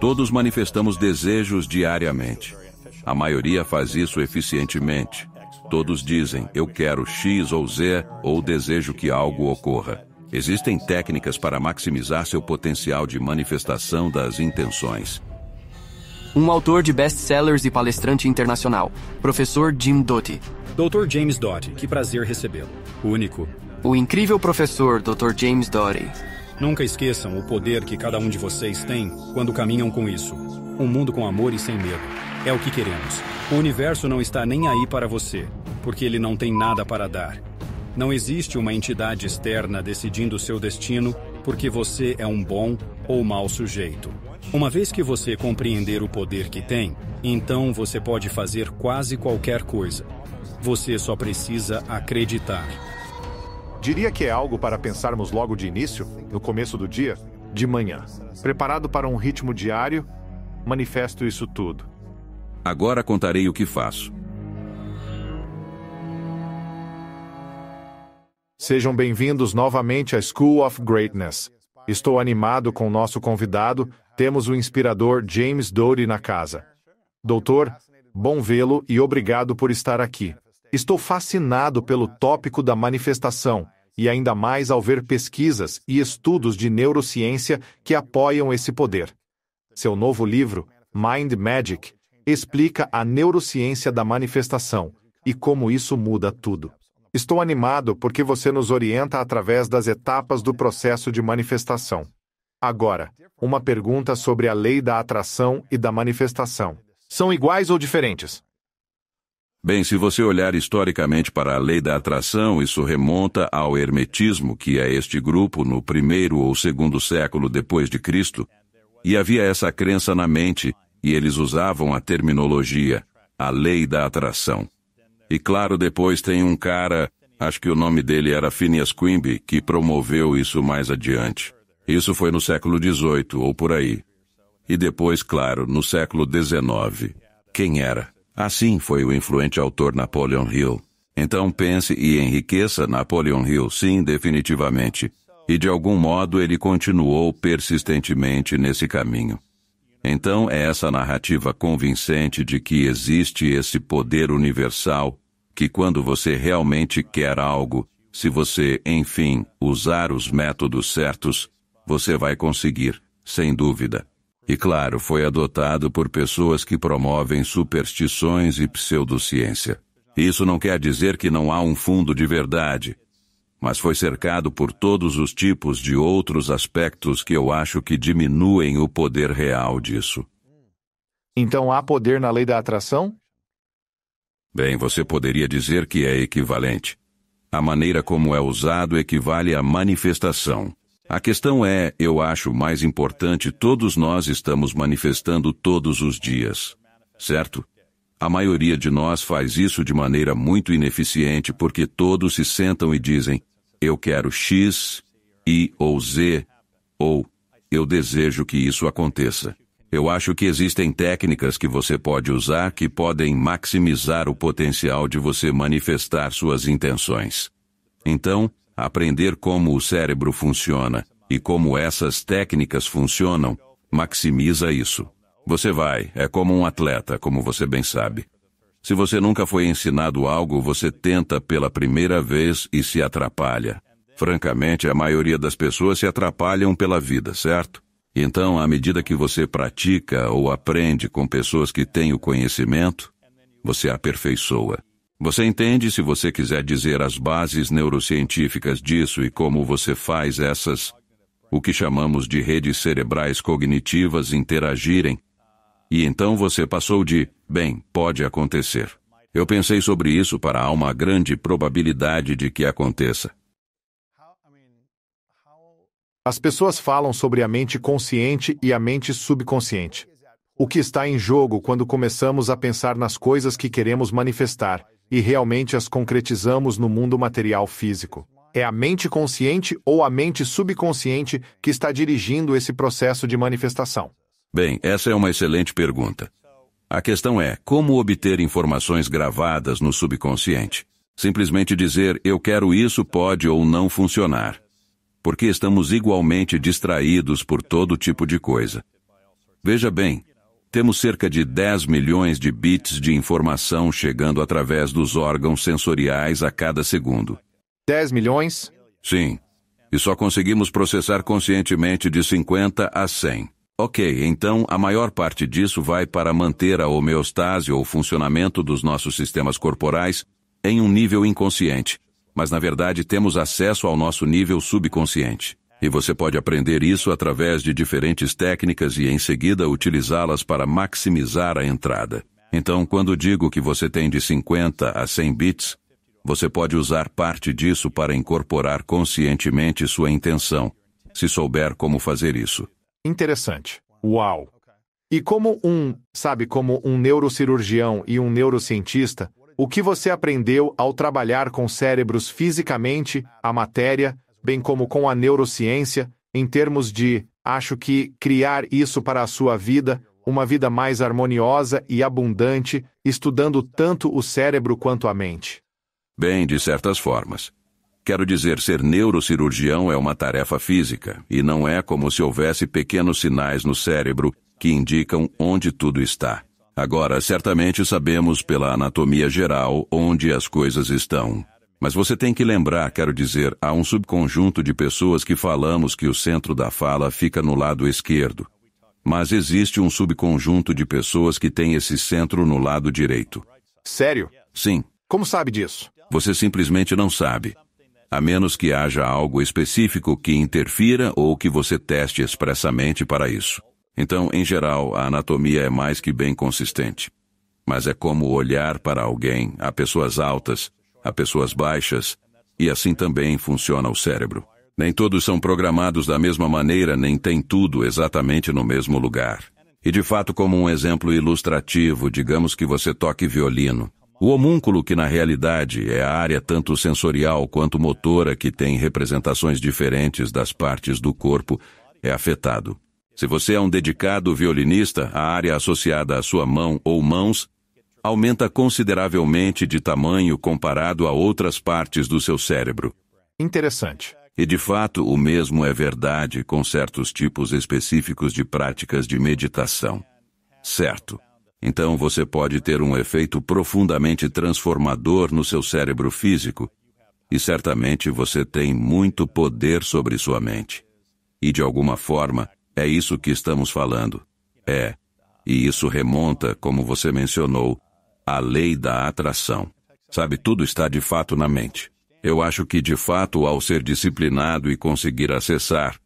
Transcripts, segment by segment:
Todos manifestamos desejos diariamente. A maioria faz isso eficientemente. Todos dizem, eu quero X ou Z, ou desejo que algo ocorra. Existem técnicas para maximizar seu potencial de manifestação das intenções. Um autor de best-sellers e palestrante internacional, professor Jim Doty. Dr. James Doty, que prazer recebê-lo. Único. O incrível professor Dr. James Doty. Nunca esqueçam o poder que cada um de vocês tem quando caminham com isso. Um mundo com amor e sem medo. É o que queremos. O universo não está nem aí para você, porque ele não tem nada para dar. Não existe uma entidade externa decidindo seu destino porque você é um bom ou mau sujeito. Uma vez que você compreender o poder que tem, então você pode fazer quase qualquer coisa. Você só precisa acreditar. Diria que é algo para pensarmos logo de início, no começo do dia, de manhã. Preparado para um ritmo diário, manifesto isso tudo. Agora contarei o que faço. Sejam bem-vindos novamente à School of Greatness. Estou animado com o nosso convidado. Temos o inspirador James Doty na casa. Doutor, bom vê-lo e obrigado por estar aqui. Estou fascinado pelo tópico da manifestação, e ainda mais ao ver pesquisas e estudos de neurociência que apoiam esse poder. Seu novo livro, Mind Magic, explica a neurociência da manifestação e como isso muda tudo. Estou animado porque você nos orienta através das etapas do processo de manifestação. Agora, uma pergunta sobre a lei da atração e da manifestação. São iguais ou diferentes? Bem, se você olhar historicamente para a lei da atração, isso remonta ao hermetismo, que é este grupo no 1º ou 2º século depois de Cristo, e havia essa crença na mente, e eles usavam a terminologia, a lei da atração. E claro, depois tem um cara, acho que o nome dele era Phineas Quimby, que promoveu isso mais adiante. Isso foi no século XVIII, ou por aí. E depois, claro, no século XIX. Quem era? Assim foi o influente autor Napoleon Hill. Então pense e enriqueça Napoleon Hill, sim, definitivamente. E de algum modo ele continuou persistentemente nesse caminho. Então é essa narrativa convincente de que existe esse poder universal, que quando você realmente quer algo, se você, enfim, usar os métodos certos, você vai conseguir, sem dúvida. E claro, foi adotado por pessoas que promovem superstições e pseudociência. Isso não quer dizer que não há um fundo de verdade, mas foi cercado por todos os tipos de outros aspectos que eu acho que diminuem o poder real disso. Então há poder na lei da atração? Bem, você poderia dizer que é equivalente. A maneira como é usado equivale à manifestação. A questão é, eu acho mais importante, todos nós estamos manifestando todos os dias, certo? A maioria de nós faz isso de maneira muito ineficiente porque todos se sentam e dizem, eu quero X, Y ou Z, ou eu desejo que isso aconteça. Eu acho que existem técnicas que você pode usar que podem maximizar o potencial de você manifestar suas intenções. Então, aprender como o cérebro funciona e como essas técnicas funcionam, maximiza isso. Você é como um atleta, como você bem sabe. Se você nunca foi ensinado algo, você tenta pela primeira vez e se atrapalha. Francamente, a maioria das pessoas se atrapalham pela vida, certo? Então, à medida que você pratica ou aprende com pessoas que têm o conhecimento, você aperfeiçoa. Você entende, se você quiser dizer as bases neurocientíficas disso e como você faz o que chamamos de redes cerebrais cognitivas interagirem, e então você passou de, bem, pode acontecer. Eu pensei sobre isso para há uma grande probabilidade de que aconteça. As pessoas falam sobre a mente consciente e a mente subconsciente. O que está em jogo quando começamos a pensar nas coisas que queremos manifestar e realmente as concretizamos no mundo material físico? É a mente consciente ou a mente subconsciente que está dirigindo esse processo de manifestação? Bem, essa é uma excelente pergunta. A questão é, como obter informações gravadas no subconsciente? Simplesmente dizer, eu quero isso pode ou não funcionar. Porque estamos igualmente distraídos por todo tipo de coisa. Veja bem, temos cerca de 10 milhões de bits de informação chegando através dos órgãos sensoriais a cada segundo. 10 milhões? Sim. E só conseguimos processar conscientemente de 50 a 100. Ok, então a maior parte disso vai para manter a homeostase ou funcionamento dos nossos sistemas corporais em um nível inconsciente. Mas na verdade temos acesso ao nosso nível subconsciente. E você pode aprender isso através de diferentes técnicas e em seguida utilizá-las para maximizar a entrada. Então, quando digo que você tem de 50 a 100 bits, você pode usar parte disso para incorporar conscientemente sua intenção, se souber como fazer isso. Interessante. Uau! E como um neurocirurgião e um neurocientista, o que você aprendeu ao trabalhar com cérebros fisicamente, a matéria, bem como com a neurociência, em termos de, acho que, criar isso para a sua vida, uma vida mais harmoniosa e abundante, estudando tanto o cérebro quanto a mente? Bem, de certas formas. Quero dizer, ser neurocirurgião é uma tarefa física, e não é como se houvesse pequenos sinais no cérebro que indicam onde tudo está. Agora, certamente sabemos pela anatomia geral onde as coisas estão. Mas você tem que lembrar, quero dizer, há um subconjunto de pessoas que falamos que o centro da fala fica no lado esquerdo. Mas existe um subconjunto de pessoas que tem esse centro no lado direito. Sério? Sim. Como sabe disso? Você simplesmente não sabe. A menos que haja algo específico que interfira ou que você teste expressamente para isso. Então, em geral, a anatomia é mais que bem consistente. Mas é como olhar para alguém, há pessoas altas, há pessoas baixas, e assim também funciona o cérebro. Nem todos são programados da mesma maneira, nem tem tudo exatamente no mesmo lugar. E de fato, como um exemplo ilustrativo, digamos que você toque violino. O homúnculo, que na realidade é a área tanto sensorial quanto motora que tem representações diferentes das partes do corpo, é afetado. Se você é um dedicado violinista, a área associada à sua mão ou mãos aumenta consideravelmente de tamanho comparado a outras partes do seu cérebro. Interessante. E de fato, o mesmo é verdade com certos tipos específicos de práticas de meditação. Certo. Então você pode ter um efeito profundamente transformador no seu cérebro físico, e certamente você tem muito poder sobre sua mente. E de alguma forma, é isso que estamos falando. E isso remonta, como você mencionou, à lei da atração. Sabe, tudo está de fato na mente. Eu acho que de fato, ao ser disciplinado e conseguir acessar,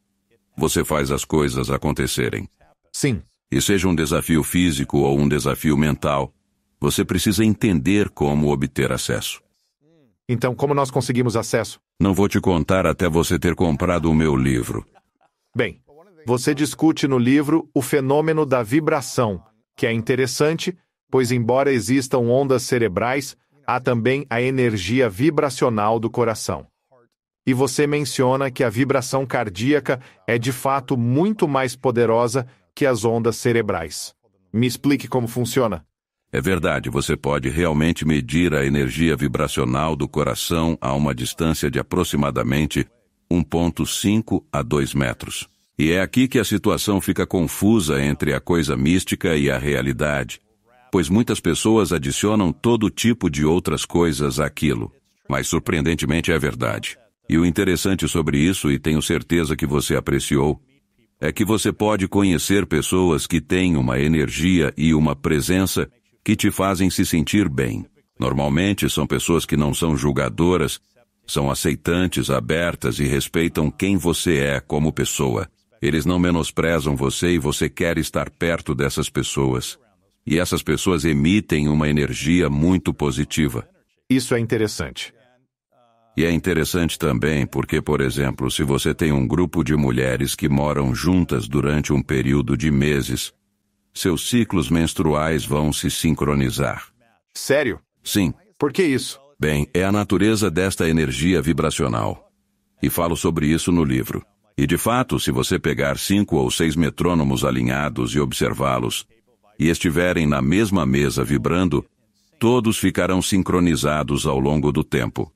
você faz as coisas acontecerem. Sim. E seja um desafio físico ou um desafio mental, você precisa entender como obter acesso. Então, como nós conseguimos acesso? Não vou te contar até você ter comprado o meu livro. Bem, você discute no livro o fenômeno da vibração, que é interessante, pois embora existam ondas cerebrais, há também a energia vibracional do coração. E você menciona que a vibração cardíaca é de fato muito mais poderosa que as ondas cerebrais. Me explique como funciona. É verdade, você pode realmente medir a energia vibracional do coração a uma distância de aproximadamente 1,5 a 2 metros. E é aqui que a situação fica confusa entre a coisa mística e a realidade, pois muitas pessoas adicionam todo tipo de outras coisas àquilo, mas surpreendentemente é verdade. E o interessante sobre isso, e tenho certeza que você apreciou, é que você pode conhecer pessoas que têm uma energia e uma presença que te fazem se sentir bem. Normalmente são pessoas que não são julgadoras, são aceitantes, abertas e respeitam quem você é como pessoa. Eles não menosprezam você e você quer estar perto dessas pessoas. E essas pessoas emitem uma energia muito positiva. Isso é interessante. E é interessante também porque, por exemplo, se você tem um grupo de mulheres que moram juntas durante um período de meses, seus ciclos menstruais vão se sincronizar. Sério? Sim. Por que isso? Bem, é a natureza desta energia vibracional. E falo sobre isso no livro. E de fato, se você pegar 5 ou 6 metrônomos alinhados e observá-los, e estiverem na mesma mesa vibrando, todos ficarão sincronizados ao longo do tempo.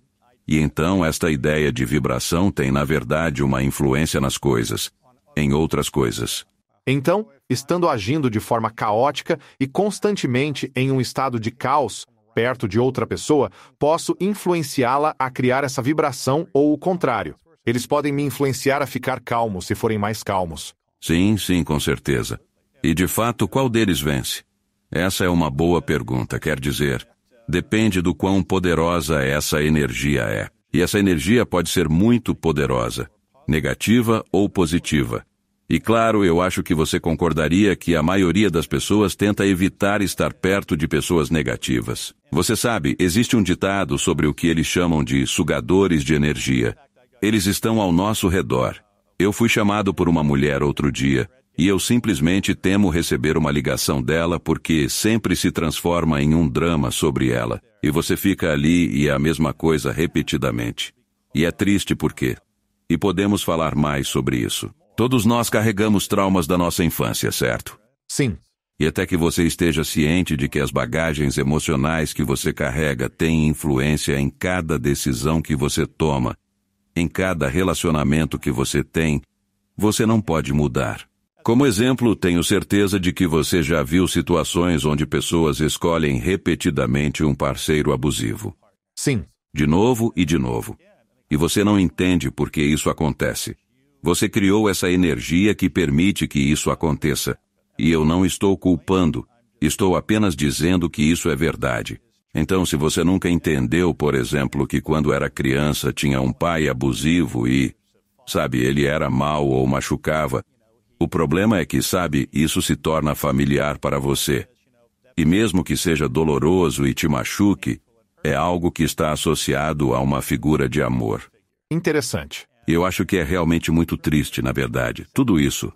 E então esta ideia de vibração tem, na verdade, uma influência nas coisas, em outras coisas. Então, estando agindo de forma caótica e constantemente em um estado de caos, perto de outra pessoa, posso influenciá-la a criar essa vibração ou o contrário. Eles podem me influenciar a ficar calmo se forem mais calmos. Sim, sim, com certeza. E de fato, qual deles vence? Essa é uma boa pergunta, quer dizer, depende do quão poderosa essa energia é. E essa energia pode ser muito poderosa, negativa ou positiva. E claro, eu acho que você concordaria que a maioria das pessoas tenta evitar estar perto de pessoas negativas. Você sabe, existe um ditado sobre o que eles chamam de sugadores de energia. Eles estão ao nosso redor. Eu fui chamado por uma mulher outro dia, e eu simplesmente temo receber uma ligação dela porque sempre se transforma em um drama sobre ela. E você fica ali e é a mesma coisa repetidamente. E é triste porque... E podemos falar mais sobre isso. Todos nós carregamos traumas da nossa infância, certo? Sim. E até que você esteja ciente de que as bagagens emocionais que você carrega têm influência em cada decisão que você toma, em cada relacionamento que você tem, você não pode mudar. Como exemplo, tenho certeza de que você já viu situações onde pessoas escolhem repetidamente um parceiro abusivo. Sim. De novo e de novo. E você não entende por que isso acontece. Você criou essa energia que permite que isso aconteça. E eu não estou culpando, estou apenas dizendo que isso é verdade. Então, se você nunca entendeu, por exemplo, que quando era criança tinha um pai abusivo e, sabe, ele era mau ou machucava, o problema é que, sabe, isso se torna familiar para você. E mesmo que seja doloroso e te machuque, é algo que está associado a uma figura de amor. Interessante. Eu acho que é realmente muito triste, na verdade, tudo isso.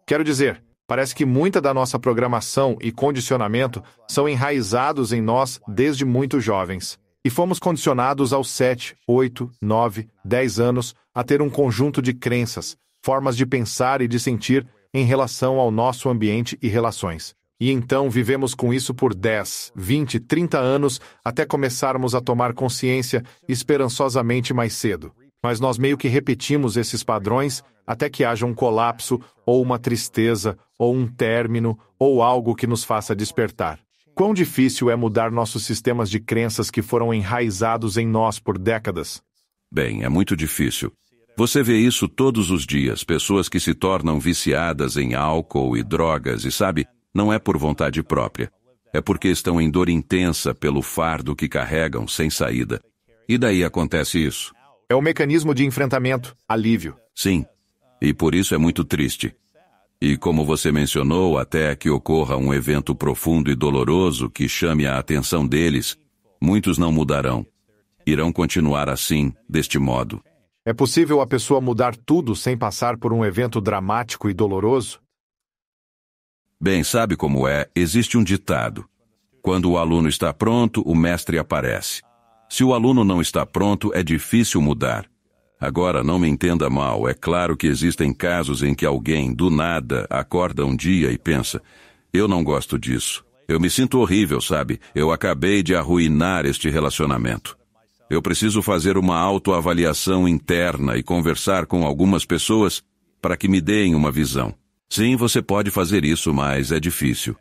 Quero dizer, parece que muita da nossa programação e condicionamento são enraizados em nós desde muito jovens. E fomos condicionados aos 7, 8, 9, 10 anos a ter um conjunto de crenças, formas de pensar e de sentir em relação ao nosso ambiente e relações. E então vivemos com isso por 10, 20, 30 anos até começarmos a tomar consciência esperançosamente mais cedo. Mas nós meio que repetimos esses padrões até que haja um colapso, ou uma tristeza, ou um término, ou algo que nos faça despertar. Quão difícil é mudar nossos sistemas de crenças que foram enraizados em nós por décadas? Bem, é muito difícil. Você vê isso todos os dias, pessoas que se tornam viciadas em álcool e drogas e, sabe, não é por vontade própria. É porque estão em dor intensa pelo fardo que carregam sem saída. E daí acontece isso. É o mecanismo de enfrentamento, alívio. Sim, e por isso é muito triste. E como você mencionou, até que ocorra um evento profundo e doloroso que chame a atenção deles, muitos não mudarão. Irão continuar assim, deste modo. É possível a pessoa mudar tudo sem passar por um evento dramático e doloroso? Bem, sabe como é? Existe um ditado. Quando o aluno está pronto, o mestre aparece. Se o aluno não está pronto, é difícil mudar. Agora, não me entenda mal, é claro que existem casos em que alguém, do nada, acorda um dia e pensa, eu não gosto disso. Eu me sinto horrível, sabe? Eu acabei de arruinar este relacionamento. Eu preciso fazer uma autoavaliação interna e conversar com algumas pessoas para que me deem uma visão. Sim, você pode fazer isso, mas é difícil.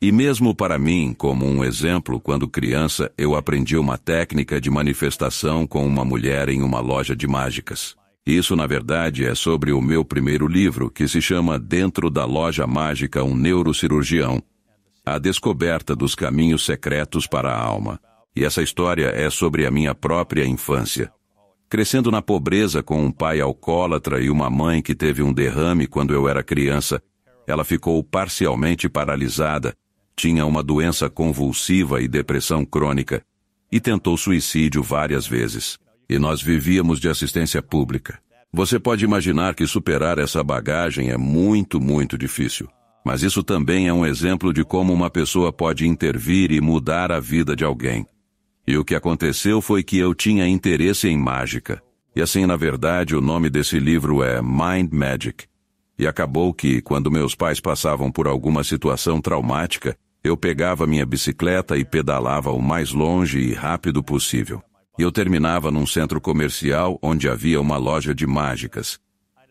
E mesmo para mim, como um exemplo, quando criança, eu aprendi uma técnica de manifestação com uma mulher em uma loja de mágicas. Isso, na verdade, é sobre o meu primeiro livro, que se chama Dentro da Loja Mágica, um Neurocirurgião. A descoberta dos caminhos secretos para a alma. E essa história é sobre a minha própria infância. Crescendo na pobreza com um pai alcoólatra e uma mãe que teve um derrame quando eu era criança, ela ficou parcialmente paralisada, tinha uma doença convulsiva e depressão crônica, e tentou suicídio várias vezes. E nós vivíamos de assistência pública. Você pode imaginar que superar essa bagagem é muito, muito difícil. Mas isso também é um exemplo de como uma pessoa pode intervir e mudar a vida de alguém. E o que aconteceu foi que eu tinha interesse em mágica. E assim, na verdade, o nome desse livro é Mind Magic. E acabou que, quando meus pais passavam por alguma situação traumática, eu pegava minha bicicleta e pedalava o mais longe e rápido possível. E eu terminava num centro comercial onde havia uma loja de mágicas.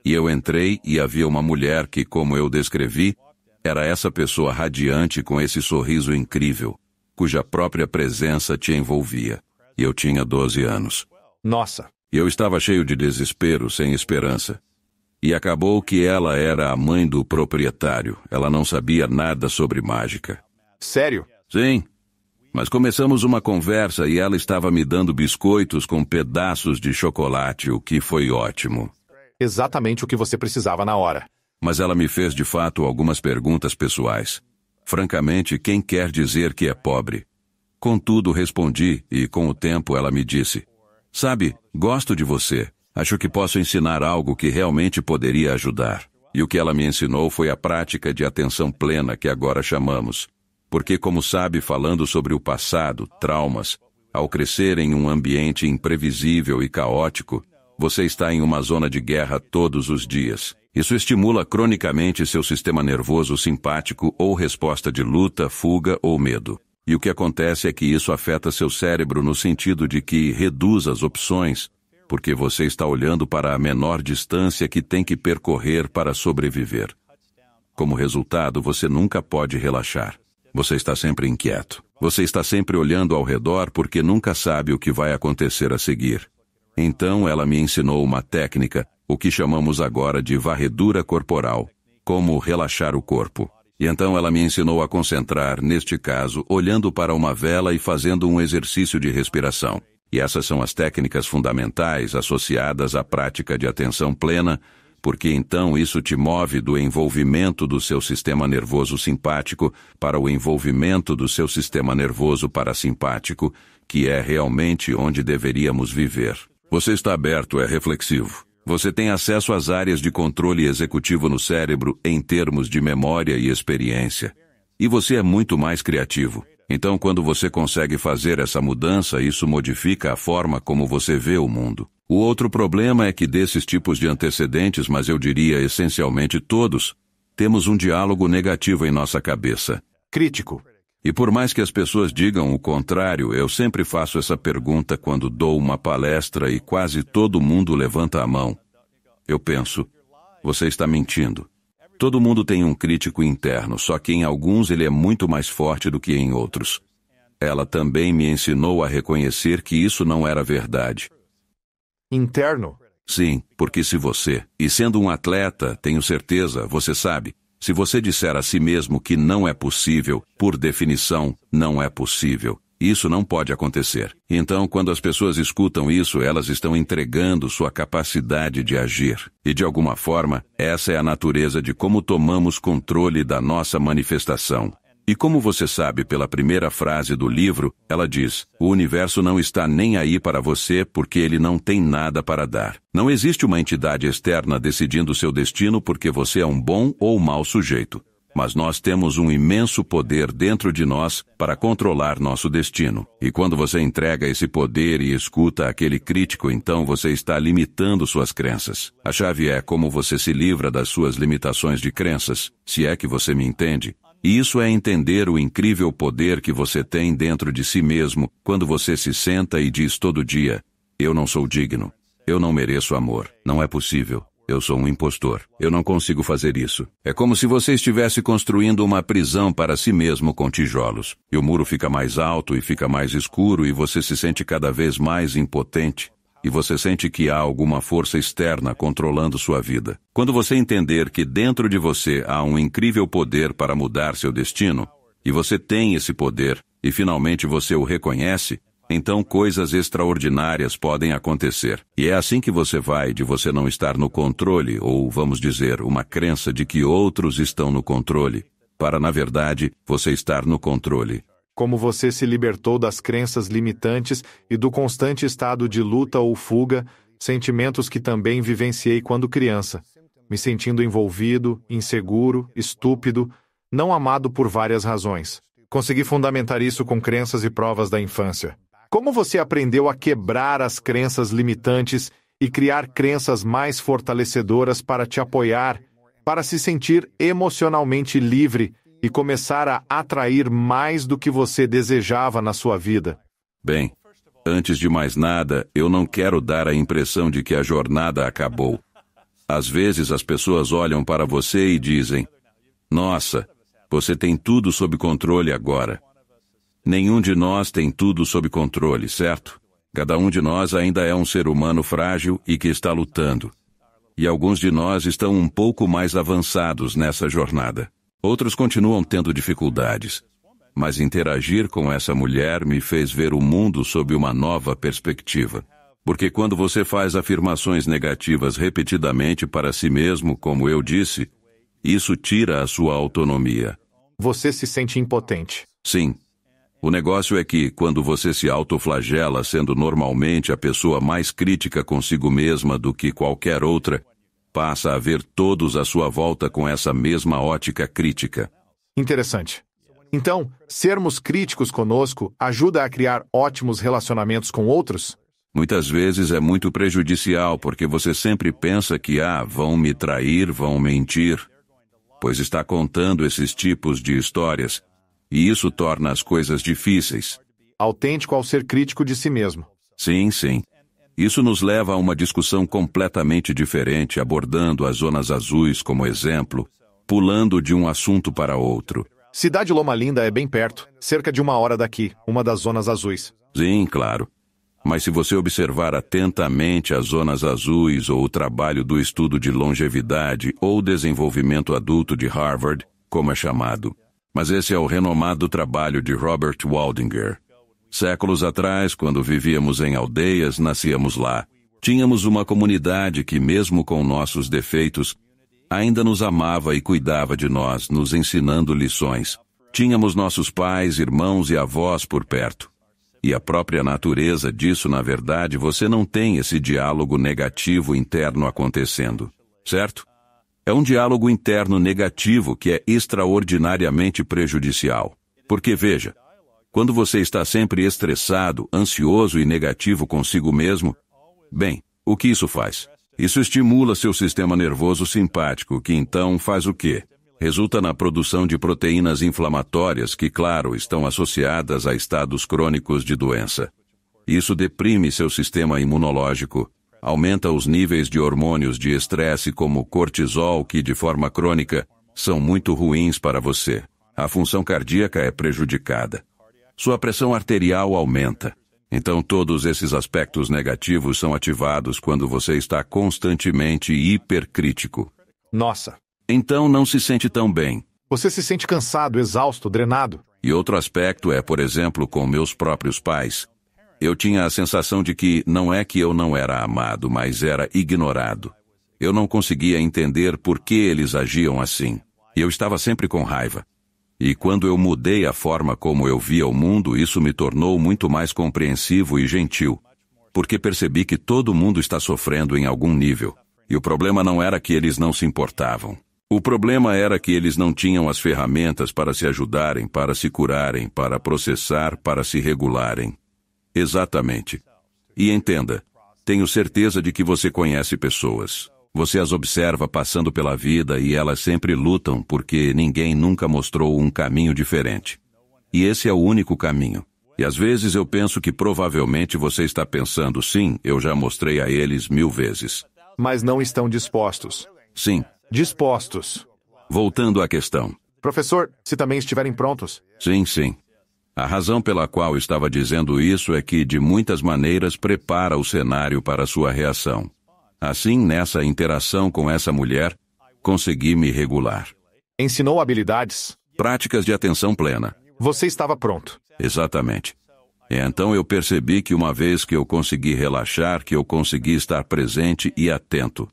E eu entrei e havia uma mulher que, como eu descrevi, era essa pessoa radiante com esse sorriso incrível, cuja própria presença te envolvia. E eu tinha 12 anos. Nossa. E eu estava cheio de desespero, sem esperança. E acabou que ela era a mãe do proprietário. Ela não sabia nada sobre mágica. Sério? Sim. Mas começamos uma conversa e ela estava me dando biscoitos com pedaços de chocolate, o que foi ótimo. Exatamente o que você precisava na hora. Mas ela me fez de fato algumas perguntas pessoais. Francamente, quem quer dizer que é pobre? Contudo, respondi e com o tempo ela me disse: sabe, gosto de você. Acho que posso ensinar algo que realmente poderia ajudar. E o que ela me ensinou foi a prática de atenção plena que agora chamamos. Porque, como sabe, falando sobre o passado, traumas, ao crescer em um ambiente imprevisível e caótico, você está em uma zona de guerra todos os dias. Isso estimula cronicamente seu sistema nervoso simpático ou resposta de luta, fuga ou medo. E o que acontece é que isso afeta seu cérebro no sentido de que reduz as opções, porque você está olhando para a menor distância que tem que percorrer para sobreviver. Como resultado, você nunca pode relaxar. Você está sempre inquieto. Você está sempre olhando ao redor porque nunca sabe o que vai acontecer a seguir. Então ela me ensinou uma técnica, o que chamamos agora de varredura corporal, como relaxar o corpo. E então ela me ensinou a concentrar, neste caso, olhando para uma vela e fazendo um exercício de respiração. E essas são as técnicas fundamentais associadas à prática de atenção plena, porque então isso te move do envolvimento do seu sistema nervoso simpático para o envolvimento do seu sistema nervoso parasimpático, que é realmente onde deveríamos viver. Você está aberto, é reflexivo. Você tem acesso às áreas de controle executivo no cérebro em termos de memória e experiência. E você é muito mais criativo. Então, quando você consegue fazer essa mudança, isso modifica a forma como você vê o mundo. O outro problema é que desses tipos de antecedentes, mas eu diria essencialmente todos, temos um diálogo negativo em nossa cabeça. Crítico. E por mais que as pessoas digam o contrário, eu sempre faço essa pergunta quando dou uma palestra e quase todo mundo levanta a mão. Eu penso, você está mentindo. Todo mundo tem um crítico interno, só que em alguns ele é muito mais forte do que em outros. Ela também me ensinou a reconhecer que isso não era verdade. Interno? Sim, porque se você, e sendo um atleta, tenho certeza, você sabe, se você disser a si mesmo que não é possível, por definição, não é possível. Isso não pode acontecer. Então, quando as pessoas escutam isso, elas estão entregando sua capacidade de agir. E, de alguma forma, essa é a natureza de como tomamos controle da nossa manifestação. E como você sabe pela primeira frase do livro, ela diz: o universo não está nem aí para você porque ele não tem nada para dar. Não existe uma entidade externa decidindo seu destino porque você é um bom ou mau sujeito. Mas nós temos um imenso poder dentro de nós para controlar nosso destino. E quando você entrega esse poder e escuta aquele crítico, então você está limitando suas crenças. A chave é como você se livra das suas limitações de crenças, se é que você me entende. E isso é entender o incrível poder que você tem dentro de si mesmo quando você se senta e diz todo dia: eu não sou digno, eu não mereço amor, não é possível, eu sou um impostor, eu não consigo fazer isso. É como se você estivesse construindo uma prisão para si mesmo com tijolos. E o muro fica mais alto e fica mais escuro e você se sente cada vez mais impotente. E você sente que há alguma força externa controlando sua vida. Quando você entender que dentro de você há um incrível poder para mudar seu destino, e você tem esse poder, e finalmente você o reconhece, então coisas extraordinárias podem acontecer. E é assim que você vai de você não estar no controle, ou vamos dizer, uma crença de que outros estão no controle, para, na verdade, você estar no controle. Como você se libertou das crenças limitantes e do constante estado de luta ou fuga, sentimentos que também vivenciei quando criança, me sentindo envolvido, inseguro, estúpido, não amado por várias razões. Consegui fundamentar isso com crenças e provas da infância. Como você aprendeu a quebrar as crenças limitantes e criar crenças mais fortalecedoras para te apoiar, para se sentir emocionalmente livre e começar a atrair mais do que você desejava na sua vida? Bem, antes de mais nada, eu não quero dar a impressão de que a jornada acabou. Às vezes as pessoas olham para você e dizem: "Nossa, você tem tudo sob controle agora." Nenhum de nós tem tudo sob controle, certo? Cada um de nós ainda é um ser humano frágil e que está lutando. E alguns de nós estão um pouco mais avançados nessa jornada. Outros continuam tendo dificuldades. Mas interagir com essa mulher me fez ver o mundo sob uma nova perspectiva. Porque quando você faz afirmações negativas repetidamente para si mesmo, como eu disse, isso tira a sua autonomia. Você se sente impotente. Sim. O negócio é que, quando você se autoflagela sendo normalmente a pessoa mais crítica consigo mesma do que qualquer outra, passa a ver todos à sua volta com essa mesma ótica crítica. Interessante. Então, sermos críticos conosco ajuda a criar ótimos relacionamentos com outros? Muitas vezes é muito prejudicial porque você sempre pensa que, vão me trair, vão mentir, pois está contando esses tipos de histórias, e isso torna as coisas difíceis. Autêntico ao ser crítico de si mesmo. Sim, sim. Isso nos leva a uma discussão completamente diferente, abordando as zonas azuis como exemplo, pulando de um assunto para outro. Cidade Loma Linda é bem perto, cerca de 1 hora daqui, uma das zonas azuis. Sim, claro. Mas se você observar atentamente as zonas azuis ou o trabalho do estudo de longevidade ou desenvolvimento adulto de Harvard, como é chamado, mas esse é o renomado trabalho de Robert Waldinger. Séculos atrás, quando vivíamos em aldeias, nascíamos lá. Tínhamos uma comunidade que, mesmo com nossos defeitos, ainda nos amava e cuidava de nós, nos ensinando lições. Tínhamos nossos pais, irmãos e avós por perto. E a própria natureza disso, na verdade, você não tem esse diálogo negativo interno acontecendo, certo? É um diálogo interno negativo que é extraordinariamente prejudicial. Porque, veja, quando você está sempre estressado, ansioso e negativo consigo mesmo, bem, o que isso faz? Isso estimula seu sistema nervoso simpático, que então faz o quê? Resulta na produção de proteínas inflamatórias que, claro, estão associadas a estados crônicos de doença. Isso deprime seu sistema imunológico, aumenta os níveis de hormônios de estresse como cortisol, que, de forma crônica, são muito ruins para você. A função cardíaca é prejudicada. Sua pressão arterial aumenta. Então, todos esses aspectos negativos são ativados quando você está constantemente hipercrítico. Nossa. Então não se sente tão bem. Você se sente cansado, exausto, drenado. E outro aspecto é, por exemplo, com meus próprios pais. Eu tinha a sensação de que não é que eu não era amado, mas era ignorado. Eu não conseguia entender por que eles agiam assim. E eu estava sempre com raiva. E quando eu mudei a forma como eu via o mundo, isso me tornou muito mais compreensivo e gentil. Porque percebi que todo mundo está sofrendo em algum nível. E o problema não era que eles não se importavam. O problema era que eles não tinham as ferramentas para se ajudarem, para se curarem, para processar, para se regularem. Exatamente. E entenda, tenho certeza de que você conhece pessoas. Você as observa passando pela vida e elas sempre lutam porque ninguém nunca mostrou um caminho diferente. E esse é o único caminho. E às vezes eu penso que provavelmente você está pensando, sim, eu já mostrei a eles 1000 vezes. Mas não estão dispostos. Sim. Dispostos. Voltando à questão. Professor, se também estiverem prontos. Sim, sim. A razão pela qual estava dizendo isso é que, de muitas maneiras, prepara o cenário para sua reação. Assim, nessa interação com essa mulher, consegui me regular. Ensinou habilidades. Práticas de atenção plena. Você estava pronto. Exatamente. Então eu percebi que uma vez que eu consegui relaxar, que eu consegui estar presente e atento.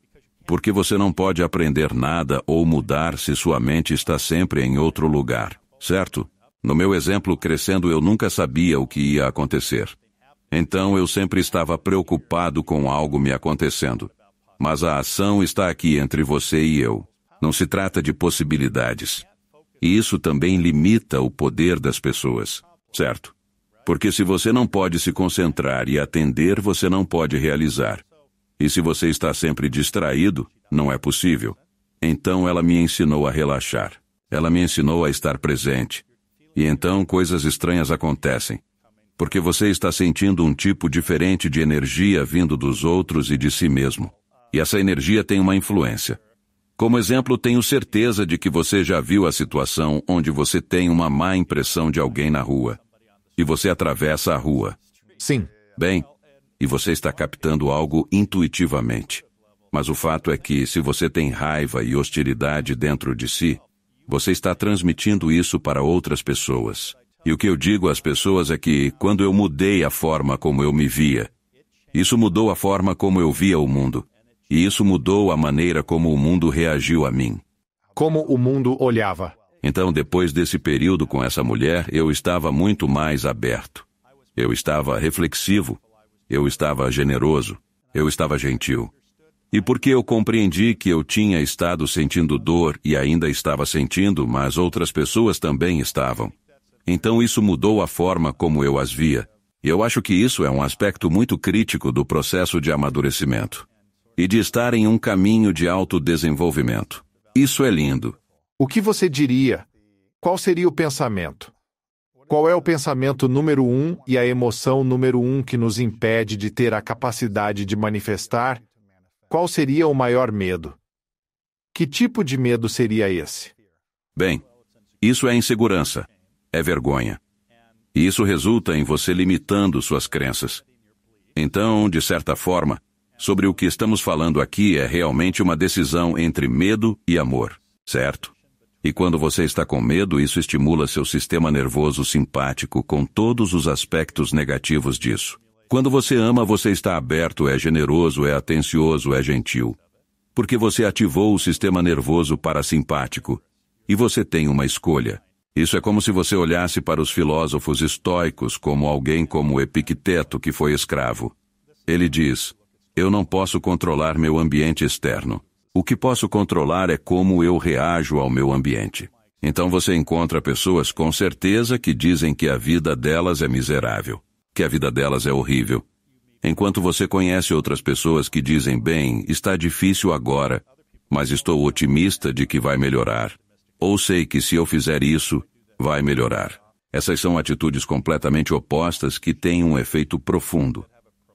Porque você não pode aprender nada ou mudar se sua mente está sempre em outro lugar, certo? No meu exemplo, crescendo, eu nunca sabia o que ia acontecer. Então eu sempre estava preocupado com algo me acontecendo. Mas a ação está aqui entre você e eu. Não se trata de possibilidades. E isso também limita o poder das pessoas, certo? Porque se você não pode se concentrar e atender, você não pode realizar. E se você está sempre distraído, não é possível. Então ela me ensinou a relaxar. Ela me ensinou a estar presente. E então coisas estranhas acontecem. Porque você está sentindo um tipo diferente de energia vindo dos outros e de si mesmo. E essa energia tem uma influência. Como exemplo, tenho certeza de que você já viu a situação onde você tem uma má impressão de alguém na rua. E você atravessa a rua. Sim. Bem, e você está captando algo intuitivamente. Mas o fato é que, se você tem raiva e hostilidade dentro de si, você está transmitindo isso para outras pessoas. E o que eu digo às pessoas é que, quando eu mudei a forma como eu me via, isso mudou a forma como eu via o mundo. E isso mudou a maneira como o mundo reagiu a mim. Como o mundo olhava. Então, depois desse período com essa mulher, eu estava muito mais aberto. Eu estava reflexivo. Eu estava generoso. Eu estava gentil. E porque eu compreendi que eu tinha estado sentindo dor e ainda estava sentindo, mas outras pessoas também estavam. Então isso mudou a forma como eu as via. E eu acho que isso é um aspecto muito crítico do processo de amadurecimento. E de estar em um caminho de autodesenvolvimento. Isso é lindo. O que você diria? Qual seria o pensamento? Qual é o pensamento número 1 e a emoção número 1 que nos impede de ter a capacidade de manifestar? Qual seria o maior medo? Que tipo de medo seria esse? Bem, isso é insegurança. É vergonha. E isso resulta em você limitando suas crenças. Então, de certa forma, sobre o que estamos falando aqui é realmente uma decisão entre medo e amor, certo? E quando você está com medo, isso estimula seu sistema nervoso simpático com todos os aspectos negativos disso. Quando você ama, você está aberto, é generoso, é atencioso, é gentil. Porque você ativou o sistema nervoso parasimpático. E você tem uma escolha. Isso é como se você olhasse para os filósofos estoicos como alguém como Epicteto, que foi escravo. Ele diz: eu não posso controlar meu ambiente externo. O que posso controlar é como eu reajo ao meu ambiente. Então você encontra pessoas com certeza que dizem que a vida delas é miserável, que a vida delas é horrível. Enquanto você conhece outras pessoas que dizem, bem, está difícil agora, mas estou otimista de que vai melhorar. Ou sei que se eu fizer isso, vai melhorar. Essas são atitudes completamente opostas que têm um efeito profundo.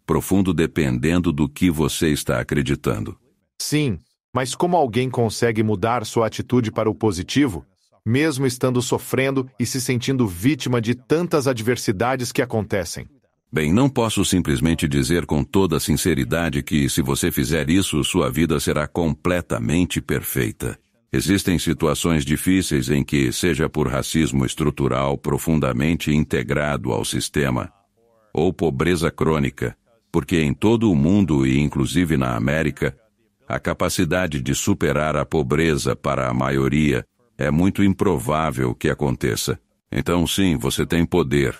Profundo dependendo do que você está acreditando. Sim, mas como alguém consegue mudar sua atitude para o positivo, mesmo estando sofrendo e se sentindo vítima de tantas adversidades que acontecem? Bem, não posso simplesmente dizer com toda sinceridade que, se você fizer isso, sua vida será completamente perfeita. Existem situações difíceis em que, seja por racismo estrutural profundamente integrado ao sistema, ou pobreza crônica, porque em todo o mundo e inclusive na América, a capacidade de superar a pobreza para a maioria é muito improvável que aconteça. Então sim, você tem poder.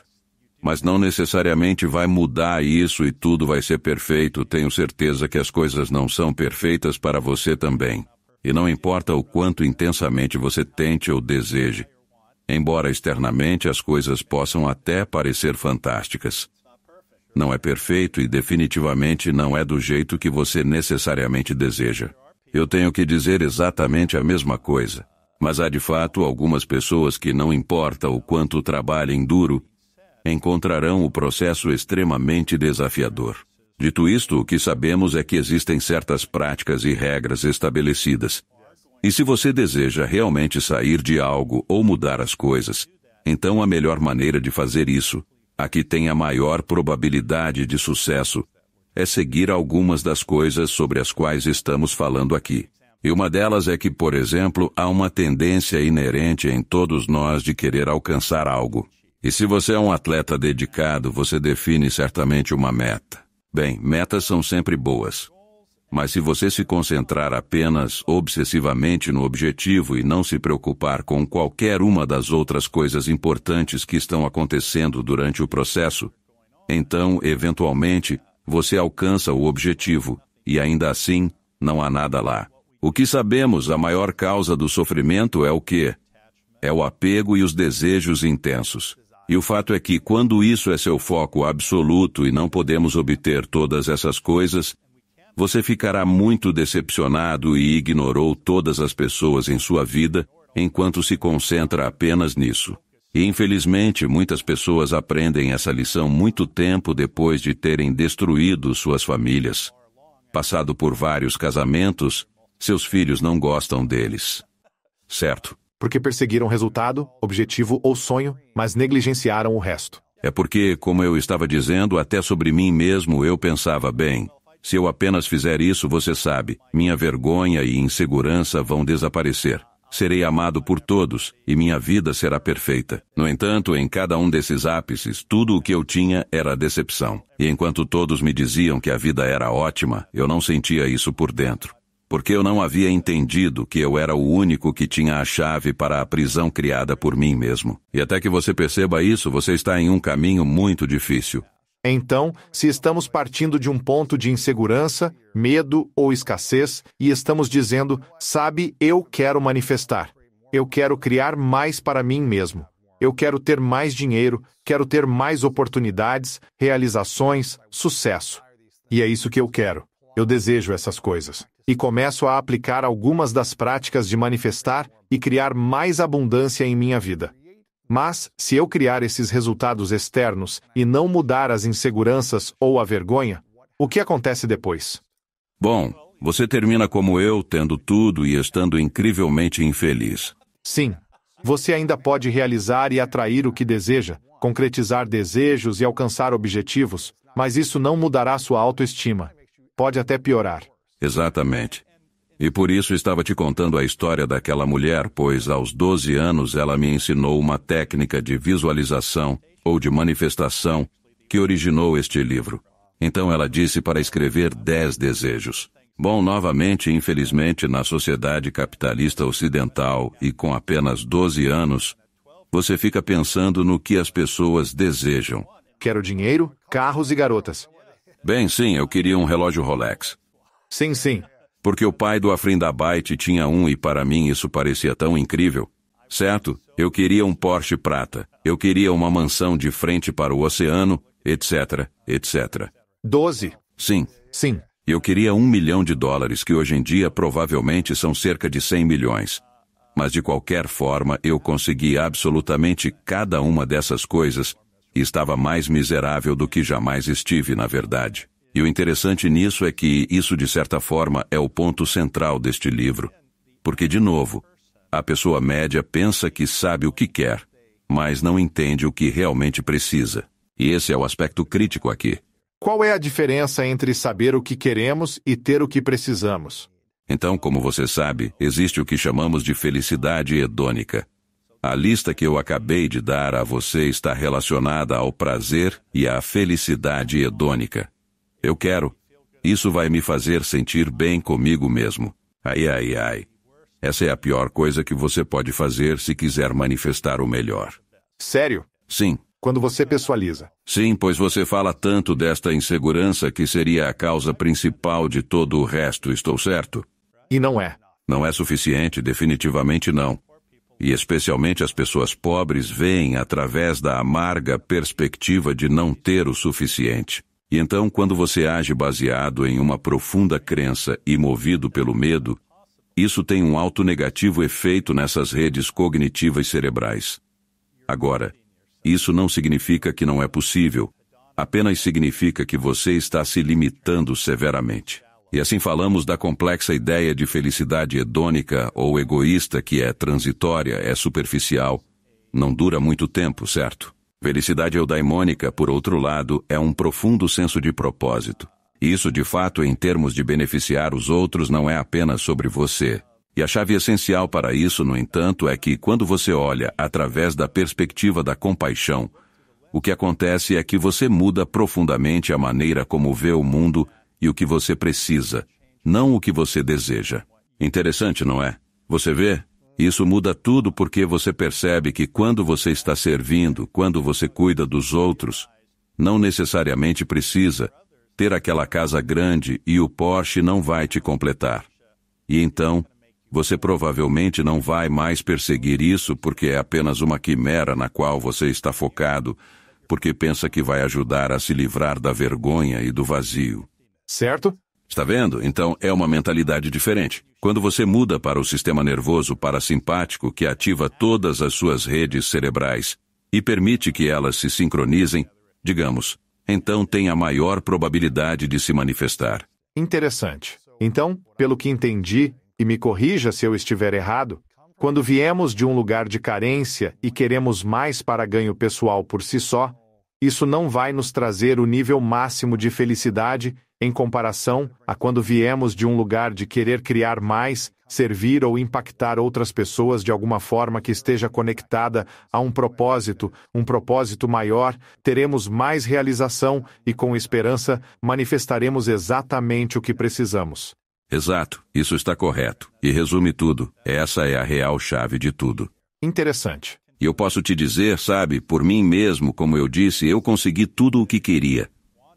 Mas não necessariamente vai mudar isso e tudo vai ser perfeito. Tenho certeza que as coisas não são perfeitas para você também. E não importa o quanto intensamente você tente ou deseje. Embora externamente as coisas possam até parecer fantásticas. Não é perfeito e definitivamente não é do jeito que você necessariamente deseja. Eu tenho que dizer exatamente a mesma coisa. Mas há de fato algumas pessoas que, não importa o quanto trabalhem duro, encontrarão o processo extremamente desafiador. Dito isto, o que sabemos é que existem certas práticas e regras estabelecidas. E se você deseja realmente sair de algo ou mudar as coisas, então a melhor maneira de fazer isso, a que tem a maior probabilidade de sucesso, é seguir algumas das coisas sobre as quais estamos falando aqui. E uma delas é que, por exemplo, há uma tendência inerente em todos nós de querer alcançar algo. E se você é um atleta dedicado, você define certamente uma meta. Bem, metas são sempre boas. Mas se você se concentrar apenas obsessivamente no objetivo e não se preocupar com qualquer uma das outras coisas importantes que estão acontecendo durante o processo, então, eventualmente, você alcança o objetivo e ainda assim, não há nada lá. O que sabemos, a maior causa do sofrimento é o quê? É o apego e os desejos intensos. E o fato é que, quando isso é seu foco absoluto e não podemos obter todas essas coisas, você ficará muito decepcionado e ignorou todas as pessoas em sua vida enquanto se concentra apenas nisso. E infelizmente muitas pessoas aprendem essa lição muito tempo depois de terem destruído suas famílias, passado por vários casamentos, seus filhos não gostam deles. Certo? Porque perseguiram resultado, objetivo ou sonho, mas negligenciaram o resto. É porque, como eu estava dizendo, até sobre mim mesmo eu pensava, bem, se eu apenas fizer isso, você sabe, minha vergonha e insegurança vão desaparecer. Serei amado por todos e minha vida será perfeita. No entanto, em cada um desses ápices, tudo o que eu tinha era decepção. E enquanto todos me diziam que a vida era ótima, eu não sentia isso por dentro. Porque eu não havia entendido que eu era o único que tinha a chave para a prisão criada por mim mesmo. E até que você perceba isso, você está em um caminho muito difícil. Então, se estamos partindo de um ponto de insegurança, medo ou escassez, e estamos dizendo, sabe, eu quero manifestar. Eu quero criar mais para mim mesmo. Eu quero ter mais dinheiro, quero ter mais oportunidades, realizações, sucesso. E é isso que eu quero. Eu desejo essas coisas. E começo a aplicar algumas das práticas de manifestar e criar mais abundância em minha vida. Mas, se eu criar esses resultados externos e não mudar as inseguranças ou a vergonha, o que acontece depois? Bom, você termina como eu, tendo tudo e estando incrivelmente infeliz. Sim. Você ainda pode realizar e atrair o que deseja, concretizar desejos e alcançar objetivos, mas isso não mudará sua autoestima. Pode até piorar. Exatamente. E por isso estava te contando a história daquela mulher, pois aos 12 anos ela me ensinou uma técnica de visualização ou de manifestação que originou este livro. Então ela disse para escrever 10 desejos. Bom, novamente, infelizmente, na sociedade capitalista ocidental e com apenas 12 anos, você fica pensando no que as pessoas desejam. Quero dinheiro, carros e garotas. Bem, sim, eu queria um relógio Rolex. Sim. Porque o pai do Afrindabite tinha um e para mim isso parecia tão incrível. Certo? Eu queria um Porsche prata. Eu queria uma mansão de frente para o oceano, etc, etc. 12. Sim. Sim. Eu queria $1 milhão, que hoje em dia provavelmente são cerca de 100 milhões. Mas de qualquer forma, eu consegui absolutamente cada uma dessas coisas e estava mais miserável do que jamais estive, na verdade. E o interessante nisso é que isso, de certa forma, é o ponto central deste livro. Porque, de novo, a pessoa média pensa que sabe o que quer, mas não entende o que realmente precisa. E esse é o aspecto crítico aqui. Qual é a diferença entre saber o que queremos e ter o que precisamos? Então, como você sabe, existe o que chamamos de felicidade hedônica. A lista que eu acabei de dar a você está relacionada ao prazer e à felicidade hedônica. Eu quero. Isso vai me fazer sentir bem comigo mesmo. Ai. Essa é a pior coisa que você pode fazer se quiser manifestar o melhor. Sério? Sim. Quando você pessoaliza. Sim, pois você fala tanto desta insegurança que seria a causa principal de todo o resto, estou certo? E não é. Não é suficiente, definitivamente não. E especialmente as pessoas pobres veem através da amarga perspectiva de não ter o suficiente. E então, quando você age baseado em uma profunda crença e movido pelo medo, isso tem um alto negativo efeito nessas redes cognitivas cerebrais. Agora, isso não significa que não é possível, apenas significa que você está se limitando severamente. E assim falamos da complexa ideia de felicidade hedônica ou egoísta que é transitória, é superficial, não dura muito tempo, certo? Felicidade eudaimônica, por outro lado, é um profundo senso de propósito. Isso, de fato, em termos de beneficiar os outros, não é apenas sobre você. E a chave essencial para isso, no entanto, é que quando você olha através da perspectiva da compaixão, o que acontece é que você muda profundamente a maneira como vê o mundo e o que você precisa, não o que você deseja. Interessante, não é? Você vê? Isso muda tudo porque você percebe que quando você está servindo, quando você cuida dos outros, não necessariamente precisa ter aquela casa grande e o Porsche não vai te completar. E então, você provavelmente não vai mais perseguir isso porque é apenas uma quimera na qual você está focado, porque pensa que vai ajudar a se livrar da vergonha e do vazio. Certo? Está vendo? Então é uma mentalidade diferente. Quando você muda para o sistema nervoso parasimpático que ativa todas as suas redes cerebrais e permite que elas se sincronizem, digamos, então tem a maior probabilidade de se manifestar. Interessante. Então, pelo que entendi, e me corrija se eu estiver errado, quando viemos de um lugar de carência e queremos mais para ganho pessoal por si só, isso não vai nos trazer o nível máximo de felicidade em comparação a quando viemos de um lugar de querer criar mais, servir ou impactar outras pessoas de alguma forma que esteja conectada a um propósito maior, teremos mais realização e, com esperança, manifestaremos exatamente o que precisamos. Exato, isso está correto. E resume tudo. Essa é a real chave de tudo. Interessante. E eu posso te dizer, sabe, por mim mesmo, como eu disse, eu consegui tudo o que queria.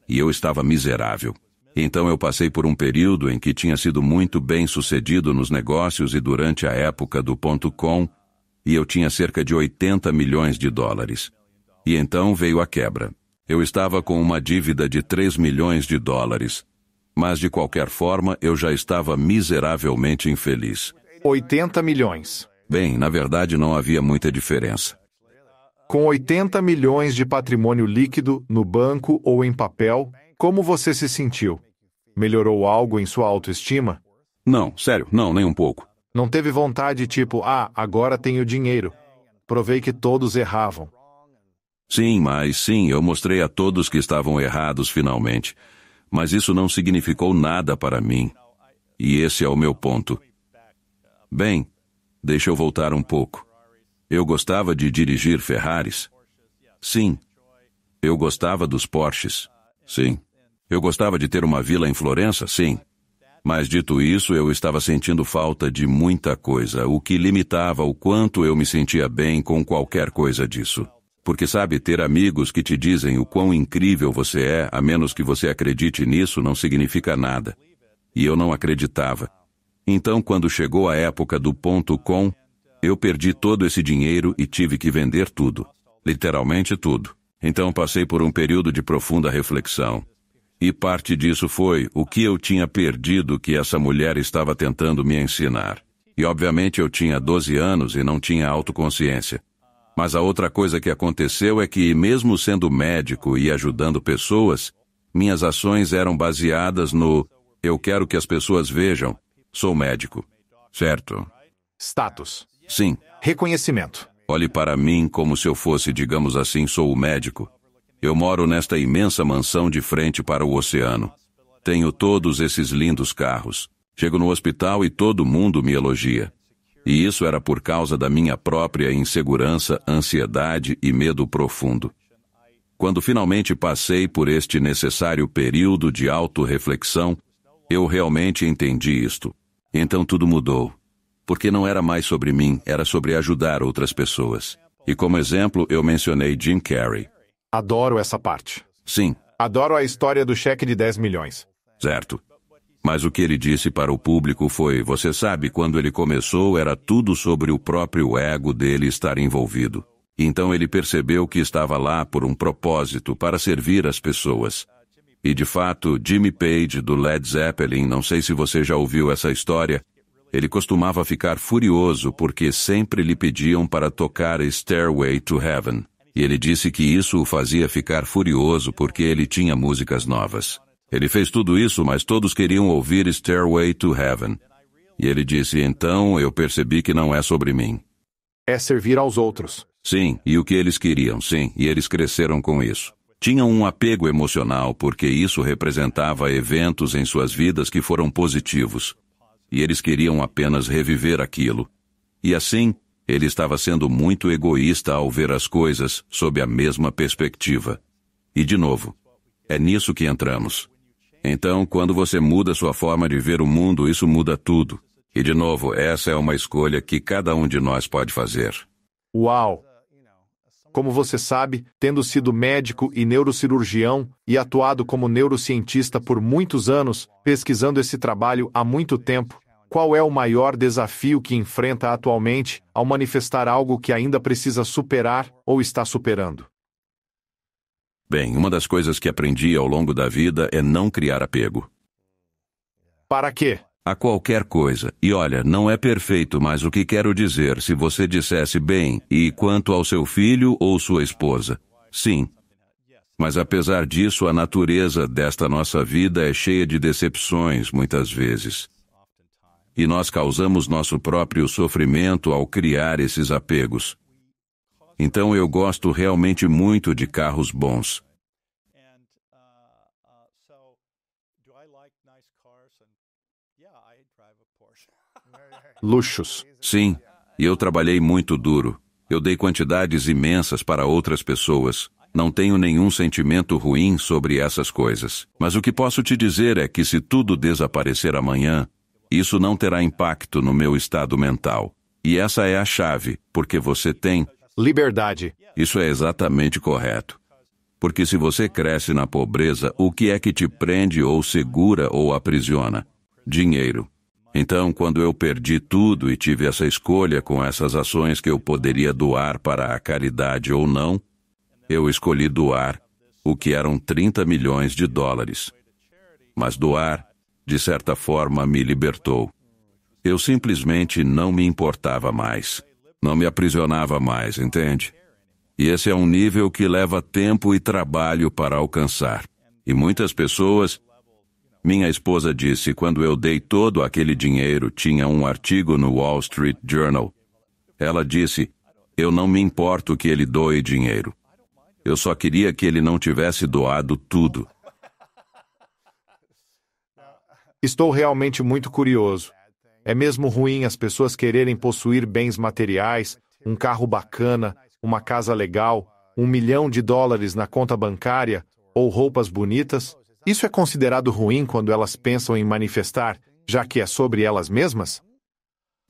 E eu estava miserável. Então eu passei por um período em que tinha sido muito bem sucedido nos negócios e durante a época do .com, e eu tinha cerca de 80 milhões de dólares. E então veio a quebra. Eu estava com uma dívida de 3 milhões de dólares. Mas de qualquer forma, eu já estava miseravelmente infeliz. 80 milhões. Bem, na verdade não havia muita diferença. Com 80 milhões de patrimônio líquido, no banco ou em papel, como você se sentiu? Melhorou algo em sua autoestima? Não, sério, não, nem um pouco. Não teve vontade tipo, agora tenho dinheiro. Provei que todos erravam. Sim, eu mostrei a todos que estavam errados finalmente. Mas isso não significou nada para mim. E esse é o meu ponto. Bem, deixa eu voltar um pouco. Eu gostava de dirigir Ferraris? Sim. Eu gostava dos Porsches? Sim. Eu gostava de ter uma vila em Florença? Sim. Mas dito isso, eu estava sentindo falta de muita coisa, o que limitava o quanto eu me sentia bem com qualquer coisa disso. Porque sabe, ter amigos que te dizem o quão incrível você é, a menos que você acredite nisso, não significa nada. E eu não acreditava. Então, quando chegou a época do .com, eu perdi todo esse dinheiro e tive que vender tudo. Literalmente tudo. Então passei por um período de profunda reflexão. E parte disso foi o que eu tinha perdido que essa mulher estava tentando me ensinar. E obviamente eu tinha 12 anos e não tinha autoconsciência. Mas a outra coisa que aconteceu é que, mesmo sendo médico e ajudando pessoas, minhas ações eram baseadas no eu quero que as pessoas vejam, sou médico. Certo? Status. Sim. Reconhecimento. Olhe para mim como se eu fosse, digamos assim, sou o médico. Eu moro nesta imensa mansão de frente para o oceano. Tenho todos esses lindos carros. Chego no hospital e todo mundo me elogia. E isso era por causa da minha própria insegurança, ansiedade e medo profundo. Quando finalmente passei por este necessário período de autorreflexão, eu realmente entendi isto. Então tudo mudou. Porque não era mais sobre mim, era sobre ajudar outras pessoas. E como exemplo, eu mencionei Jim Carrey. Adoro essa parte. Sim. Adoro a história do cheque de 10 milhões. Certo. Mas o que ele disse para o público foi, você sabe, quando ele começou era tudo sobre o próprio ego dele estar envolvido. Então ele percebeu que estava lá por um propósito, para servir as pessoas. E de fato, Jimmy Page, do Led Zeppelin, não sei se você já ouviu essa história, ele costumava ficar furioso porque sempre lhe pediam para tocar Stairway to Heaven. E ele disse que isso o fazia ficar furioso porque ele tinha músicas novas. Ele fez tudo isso, mas todos queriam ouvir Stairway to Heaven. E ele disse, então eu percebi que não é sobre mim. É servir aos outros. Sim, e o que eles queriam, sim, e eles cresceram com isso. Tinham um apego emocional porque isso representava eventos em suas vidas que foram positivos. E eles queriam apenas reviver aquilo. E assim, ele estava sendo muito egoísta ao ver as coisas sob a mesma perspectiva. E de novo, é nisso que entramos. Então, quando você muda sua forma de ver o mundo, isso muda tudo. E de novo, essa é uma escolha que cada um de nós pode fazer. Uau! Como você sabe, tendo sido médico e neurocirurgião e atuado como neurocientista por muitos anos, pesquisando esse trabalho há muito tempo, qual é o maior desafio que enfrenta atualmente ao manifestar algo que ainda precisa superar ou está superando? Bem, uma das coisas que aprendi ao longo da vida é não criar apego. Para quê? A qualquer coisa. E olha, não é perfeito, mas o que quero dizer, se você dissesse bem, e quanto ao seu filho ou sua esposa? Sim. Mas apesar disso, a natureza desta nossa vida é cheia de decepções, muitas vezes. E nós causamos nosso próprio sofrimento ao criar esses apegos. Então eu gosto realmente muito de carros bons. Luxos. Sim, e eu trabalhei muito duro. Eu dei quantidades imensas para outras pessoas. Não tenho nenhum sentimento ruim sobre essas coisas. Mas o que posso te dizer é que se tudo desaparecer amanhã, isso não terá impacto no meu estado mental. E essa é a chave, porque você tem Liberdade. Isso é exatamente correto. Porque se você cresce na pobreza, o que é que te prende ou segura ou aprisiona? Dinheiro. Então, quando eu perdi tudo e tive essa escolha com essas ações que eu poderia doar para a caridade ou não, eu escolhi doar, o que eram 30 milhões de dólares. Mas doar, de certa forma, me libertou. Eu simplesmente não me importava mais. Não me aprisionava mais, entende? E esse é um nível que leva tempo e trabalho para alcançar. E muitas pessoas... Minha esposa disse, quando eu dei todo aquele dinheiro, tinha um artigo no Wall Street Journal. Ela disse, eu não me importo que ele doe dinheiro. Eu só queria que ele não tivesse doado tudo. Estou realmente muito curioso. É mesmo ruim as pessoas quererem possuir bens materiais, um carro bacana, uma casa legal, $1 milhão na conta bancária ou roupas bonitas? Isso é considerado ruim quando elas pensam em manifestar, já que é sobre elas mesmas?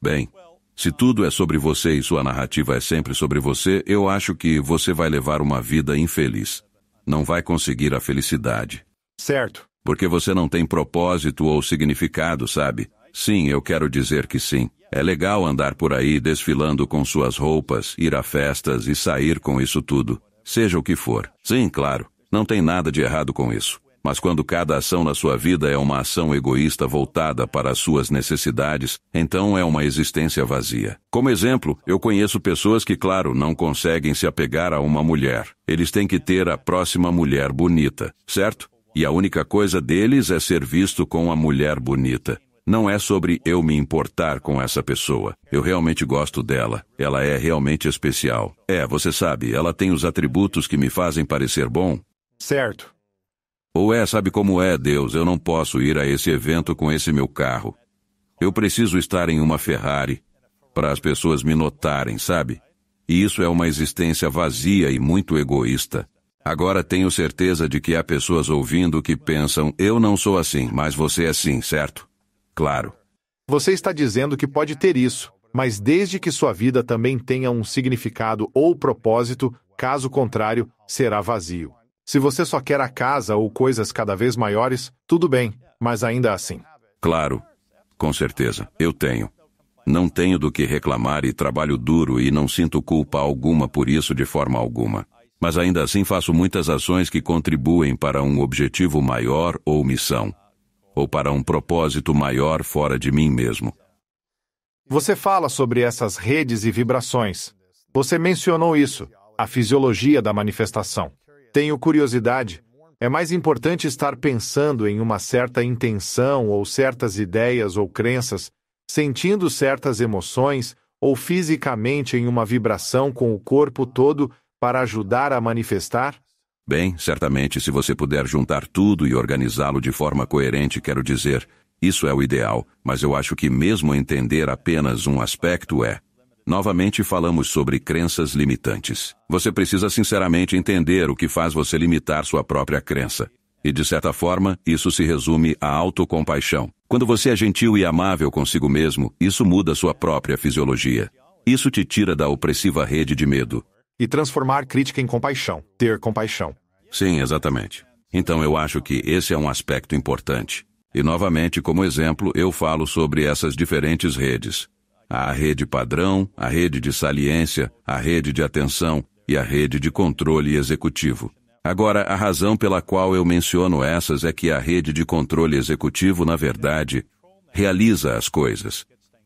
Bem, se tudo é sobre você e sua narrativa é sempre sobre você, eu acho que você vai levar uma vida infeliz. Não vai conseguir a felicidade. Certo. Porque você não tem propósito ou significado, sabe? Sim, eu quero dizer que sim. É legal andar por aí desfilando com suas roupas, ir a festas e sair com isso tudo. Seja o que for. Sim, claro. Não tem nada de errado com isso. Mas quando cada ação na sua vida é uma ação egoísta voltada para as suas necessidades, então é uma existência vazia. Como exemplo, eu conheço pessoas que, claro, não conseguem se apegar a uma mulher. Eles têm que ter a próxima mulher bonita, certo? E a única coisa deles é ser visto com a mulher bonita. Não é sobre eu me importar com essa pessoa. Eu realmente gosto dela. Ela é realmente especial. Você sabe, ela tem os atributos que me fazem parecer bom. Certo. Ou sabe como é, Deus, eu não posso ir a esse evento com esse meu carro. Eu preciso estar em uma Ferrari para as pessoas me notarem, sabe? E isso é uma existência vazia e muito egoísta. Agora tenho certeza de que há pessoas ouvindo que pensam, eu não sou assim, mas você é sim, certo? Claro. Você está dizendo que pode ter isso, mas desde que sua vida também tenha um significado ou propósito, caso contrário, será vazio. Se você só quer a casa ou coisas cada vez maiores, tudo bem, mas ainda assim. Claro, com certeza, eu tenho. Não tenho do que reclamar e trabalho duro e não sinto culpa alguma por isso de forma alguma. Mas ainda assim faço muitas ações que contribuem para um objetivo maior ou missão. Ou para um propósito maior fora de mim mesmo. Você fala sobre essas redes e vibrações. Você mencionou isso, a fisiologia da manifestação. Tenho curiosidade. É mais importante estar pensando em uma certa intenção ou certas ideias ou crenças, sentindo certas emoções ou fisicamente em uma vibração com o corpo todo para ajudar a manifestar? Bem, certamente, se você puder juntar tudo e organizá-lo de forma coerente, quero dizer, isso é o ideal, mas eu acho que mesmo entender apenas um aspecto Novamente falamos sobre crenças limitantes. Você precisa sinceramente entender o que faz você limitar sua própria crença. E de certa forma, isso se resume à autocompaixão. Quando você é gentil e amável consigo mesmo, isso muda sua própria fisiologia. Isso te tira da opressiva rede de medo. E transformar crítica em compaixão. Ter compaixão. Sim, exatamente. Então eu acho que esse é um aspecto importante. E novamente, como exemplo, eu falo sobre essas diferentes redes. Há a rede padrão, a rede de saliência, a rede de atenção e a rede de controle executivo. Agora, a razão pela qual eu menciono essas é que a rede de controle executivo, na verdade, realiza as coisas,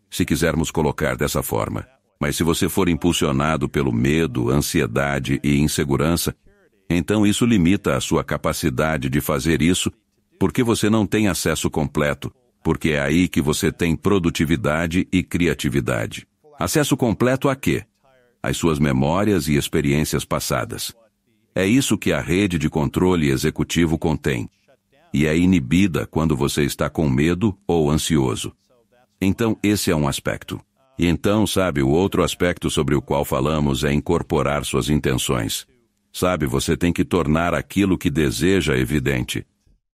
se quisermos colocar dessa forma. Mas se você for impulsionado pelo medo, ansiedade e insegurança, Então isso limita a sua capacidade de fazer isso, porque você não tem acesso completo, porque é aí que você tem produtividade e criatividade. Acesso completo a quê? Às suas memórias e experiências passadas. É isso que a rede de controle executivo contém. E é inibida quando você está com medo ou ansioso. Então, esse é um aspecto. E então, sabe, o outro aspecto sobre o qual falamos é incorporar suas intenções. Sabe, você tem que tornar aquilo que deseja evidente.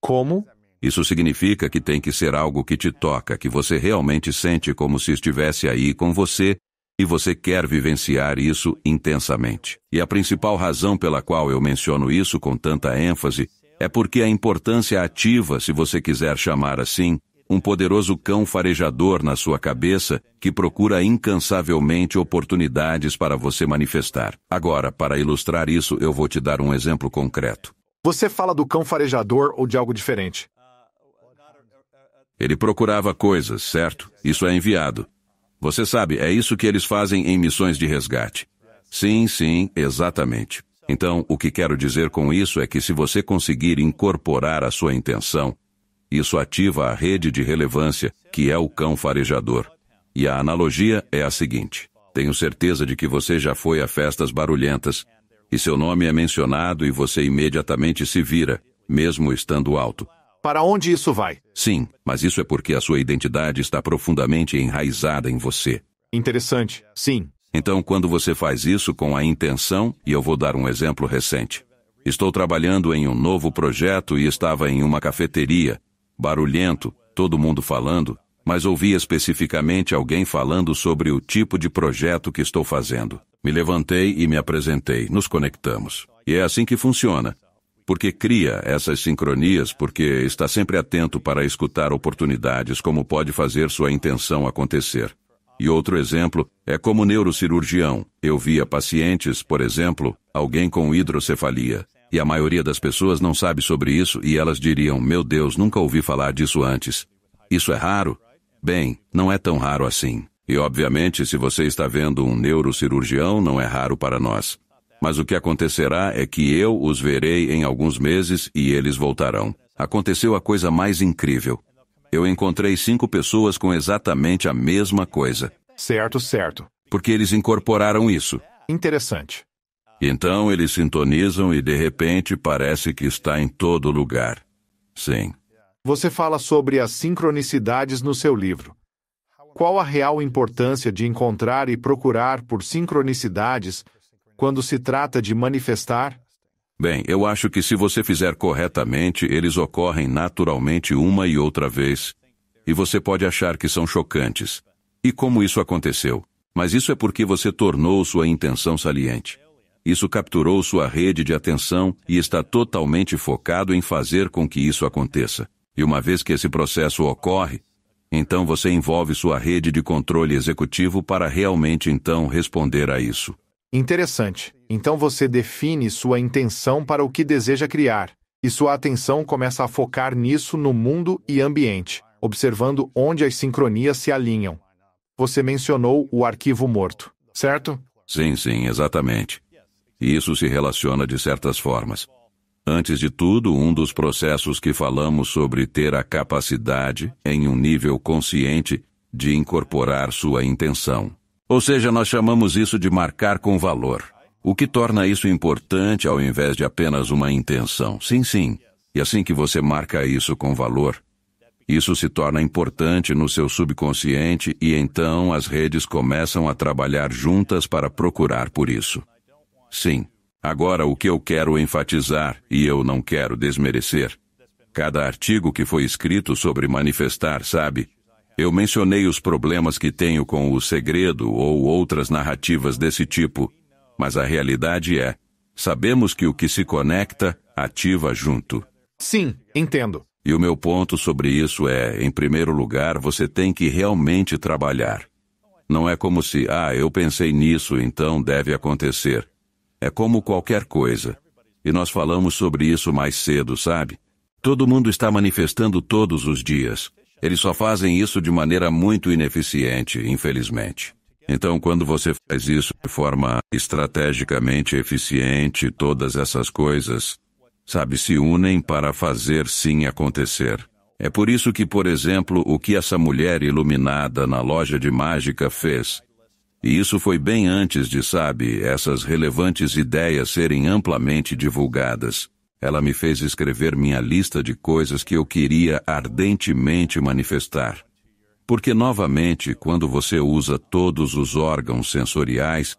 Como? Isso significa que tem que ser algo que te toca, que você realmente sente como se estivesse aí com você, e você quer vivenciar isso intensamente. E a principal razão pela qual eu menciono isso com tanta ênfase é porque a importância ativa, se você quiser chamar assim, um poderoso cão farejador na sua cabeça que procura incansavelmente oportunidades para você manifestar. Agora, para ilustrar isso, eu vou te dar um exemplo concreto. Você fala do cão farejador ou de algo diferente? Ele procurava coisas, certo? Isso é enviado. Você sabe, é isso que eles fazem em missões de resgate. Sim, exatamente. Então, o que quero dizer com isso é que se você conseguir incorporar a sua intenção, isso ativa a rede de relevância, que é o cão farejador. E a analogia é a seguinte. Tenho certeza de que você já foi a festas barulhentas, e seu nome é mencionado e você imediatamente se vira, mesmo estando alto. Para onde isso vai? Sim, mas isso é porque a sua identidade está profundamente enraizada em você. Interessante, sim. Então, quando você faz isso com a intenção, e eu vou dar um exemplo recente. Estou trabalhando em um novo projeto e estava em uma cafeteria, barulhento, todo mundo falando, mas ouvi especificamente alguém falando sobre o tipo de projeto que estou fazendo. Me levantei e me apresentei, nos conectamos. E é assim que funciona. Porque cria essas sincronias, porque está sempre atento para escutar oportunidades, como pode fazer sua intenção acontecer. E outro exemplo é como neurocirurgião. Eu via pacientes, por exemplo, alguém com hidrocefalia. E a maioria das pessoas não sabe sobre isso e elas diriam, meu Deus, nunca ouvi falar disso antes. Isso é raro? Bem, não é tão raro assim. E obviamente, se você está vendo um neurocirurgião, não é raro para nós. Mas o que acontecerá é que eu os verei em alguns meses e eles voltarão. Aconteceu a coisa mais incrível. Eu encontrei 5 pessoas com exatamente a mesma coisa. Certo. Porque eles incorporaram isso. Interessante. Então eles sintonizam e de repente parece que está em todo lugar. Sim. Você fala sobre as sincronicidades no seu livro. Qual a real importância de encontrar e procurar por sincronicidades quando se trata de manifestar? Bem, eu acho que se você fizer corretamente, eles ocorrem naturalmente uma e outra vez. E você pode achar que são chocantes. E como isso aconteceu? Mas isso é porque você tornou sua intenção saliente. Isso capturou sua rede de atenção e está totalmente focado em fazer com que isso aconteça. E uma vez que esse processo ocorre, então você envolve sua rede de controle executivo para realmente então responder a isso. Interessante. Então você define sua intenção para o que deseja criar, e sua atenção começa a focar nisso no mundo e ambiente, observando onde as sincronias se alinham. Você mencionou o arquivo morto, certo? Sim, exatamente. E isso se relaciona de certas formas. Antes de tudo, um dos processos que falamos sobre ter a capacidade, em um nível consciente, de incorporar sua intenção. Ou seja, nós chamamos isso de marcar com valor. O que torna isso importante ao invés de apenas uma intenção. Sim. E assim que você marca isso com valor, isso se torna importante no seu subconsciente e então as redes começam a trabalhar juntas para procurar por isso. Sim. Agora, o que eu quero enfatizar, e eu não quero desmerecer, cada artigo que foi escrito sobre manifestar, sabe? Eu mencionei os problemas que tenho com o segredo ou outras narrativas desse tipo, mas a realidade é, sabemos que o que se conecta, ativa junto. Sim, entendo. E o meu ponto sobre isso é, em primeiro lugar, você tem que realmente trabalhar. Não é como se, eu pensei nisso, então deve acontecer. É como qualquer coisa. E nós falamos sobre isso mais cedo, sabe? Todo mundo está manifestando todos os dias. Eles só fazem isso de maneira muito ineficiente, infelizmente. Então, quando você faz isso de forma estrategicamente eficiente, todas essas coisas, sabe, se unem para fazer sim acontecer. É por isso que, por exemplo, o que essa mulher iluminada na loja de mágica fez. E isso foi bem antes de, sabe, essas relevantes ideias serem amplamente divulgadas. Ela me fez escrever minha lista de coisas que eu queria ardentemente manifestar. Porque, novamente, quando você usa todos os órgãos sensoriais,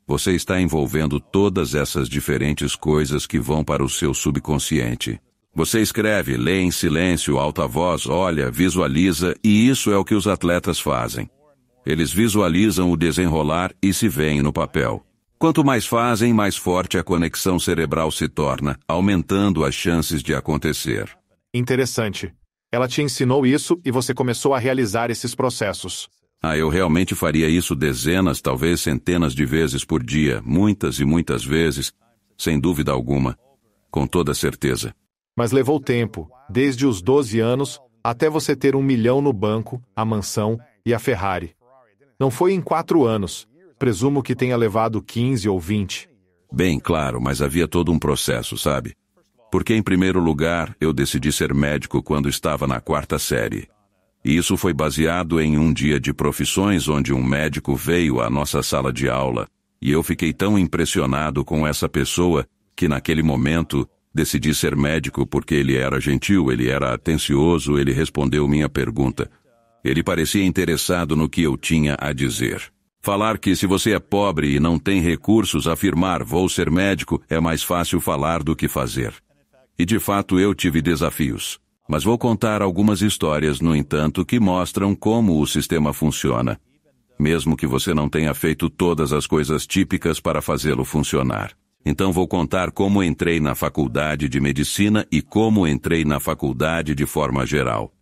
você está envolvendo todas essas diferentes coisas que vão para o seu subconsciente. Você escreve, lê em silêncio, alta voz, olha, visualiza, e isso é o que os atletas fazem. Eles visualizam o desenrolar e se veem no papel. Quanto mais fazem, mais forte a conexão cerebral se torna, aumentando as chances de acontecer. Interessante. Ela te ensinou isso e você começou a realizar esses processos. Eu realmente faria isso dezenas, talvez centenas de vezes por dia, muitas e muitas vezes, sem dúvida alguma, com toda certeza. Mas levou tempo, desde os 12 anos, até você ter 1 milhão no banco, a mansão e a Ferrari. Não foi em 4 anos. Presumo que tenha levado 15 ou 20. Bem, claro, mas havia todo um processo, sabe? Porque, em primeiro lugar, eu decidi ser médico quando estava na 4ª série. E isso foi baseado em um dia de profissões onde um médico veio à nossa sala de aula, e eu fiquei tão impressionado com essa pessoa que, naquele momento, decidi ser médico porque ele era gentil, ele era atencioso, ele respondeu minha pergunta. Ele parecia interessado no que eu tinha a dizer. Falar que se você é pobre e não tem recursos, afirmar vou ser médico é mais fácil falar do que fazer. E de fato eu tive desafios. Mas vou contar algumas histórias, no entanto, que mostram como o sistema funciona, mesmo que você não tenha feito todas as coisas típicas para fazê-lo funcionar. Então vou contar como entrei na faculdade de medicina e como entrei na faculdade de forma geral.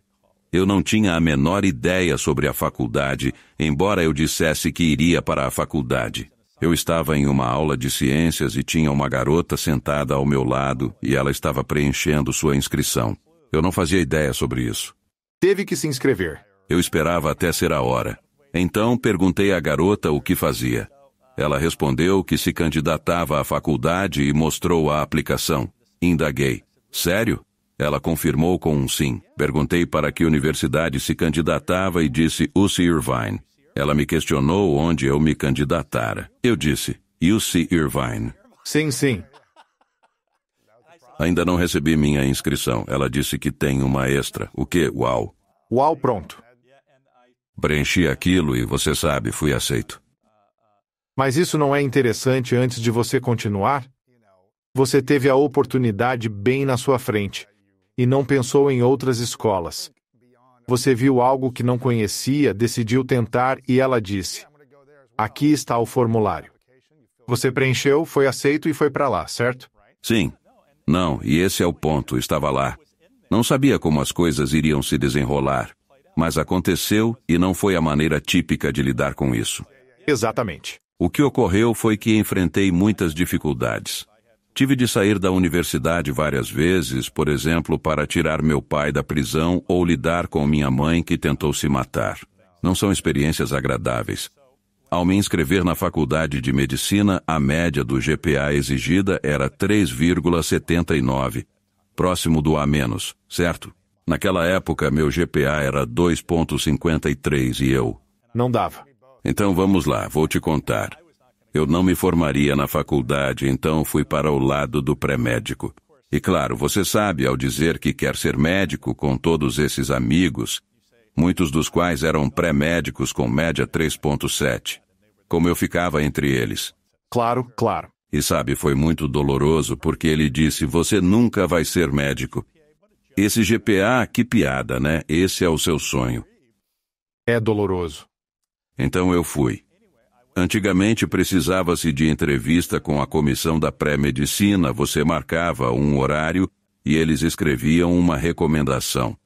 Eu não tinha a menor ideia sobre a faculdade, embora eu dissesse que iria para a faculdade. Eu estava em uma aula de ciências e tinha uma garota sentada ao meu lado e ela estava preenchendo sua inscrição. Eu não fazia ideia sobre isso. Teve que se inscrever. Eu esperava até ser a hora. Então perguntei à garota o que fazia. Ela respondeu que se candidatava à faculdade e mostrou a aplicação. Indaguei. Sério? Ela confirmou com um sim. Perguntei para que universidade se candidatava e disse UC Irvine. Ela me questionou onde eu me candidatara. Eu disse, UC Irvine. Sim. Ainda não recebi minha inscrição. Ela disse que tem uma extra. O quê? Uau. Uau, pronto. Preenchi aquilo e, você sabe, fui aceito. Mas isso não é interessante antes de você continuar? Você teve a oportunidade bem na sua frente e não pensou em outras escolas. Você viu algo que não conhecia, decidiu tentar e ela disse: aqui está o formulário. Você preencheu, foi aceito e foi para lá, certo? Sim. Não, e esse é o ponto, estava lá. Não sabia como as coisas iriam se desenrolar, mas aconteceu e não foi a maneira típica de lidar com isso. Exatamente. O que ocorreu foi que enfrentei muitas dificuldades. Tive de sair da universidade várias vezes, por exemplo, para tirar meu pai da prisão ou lidar com minha mãe que tentou se matar. Não são experiências agradáveis. Ao me inscrever na faculdade de medicina, a média do GPA exigida era 3,79, próximo do A-, certo? Naquela época, meu GPA era 2,53 e eu... Não dava. Então vamos lá, vou te contar. Eu não me formaria na faculdade, então fui para o lado do pré-médico. E claro, você sabe, ao dizer que quer ser médico com todos esses amigos, muitos dos quais eram pré-médicos com média 3,7. Como eu ficava entre eles. Claro. E sabe, foi muito doloroso porque ele disse, você nunca vai ser médico. Esse GPA, que piada, né? Esse é o seu sonho. É doloroso. Então eu fui. Antigamente precisava-se de entrevista com a comissão da pré-medicina, você marcava um horário e eles escreviam uma recomendação.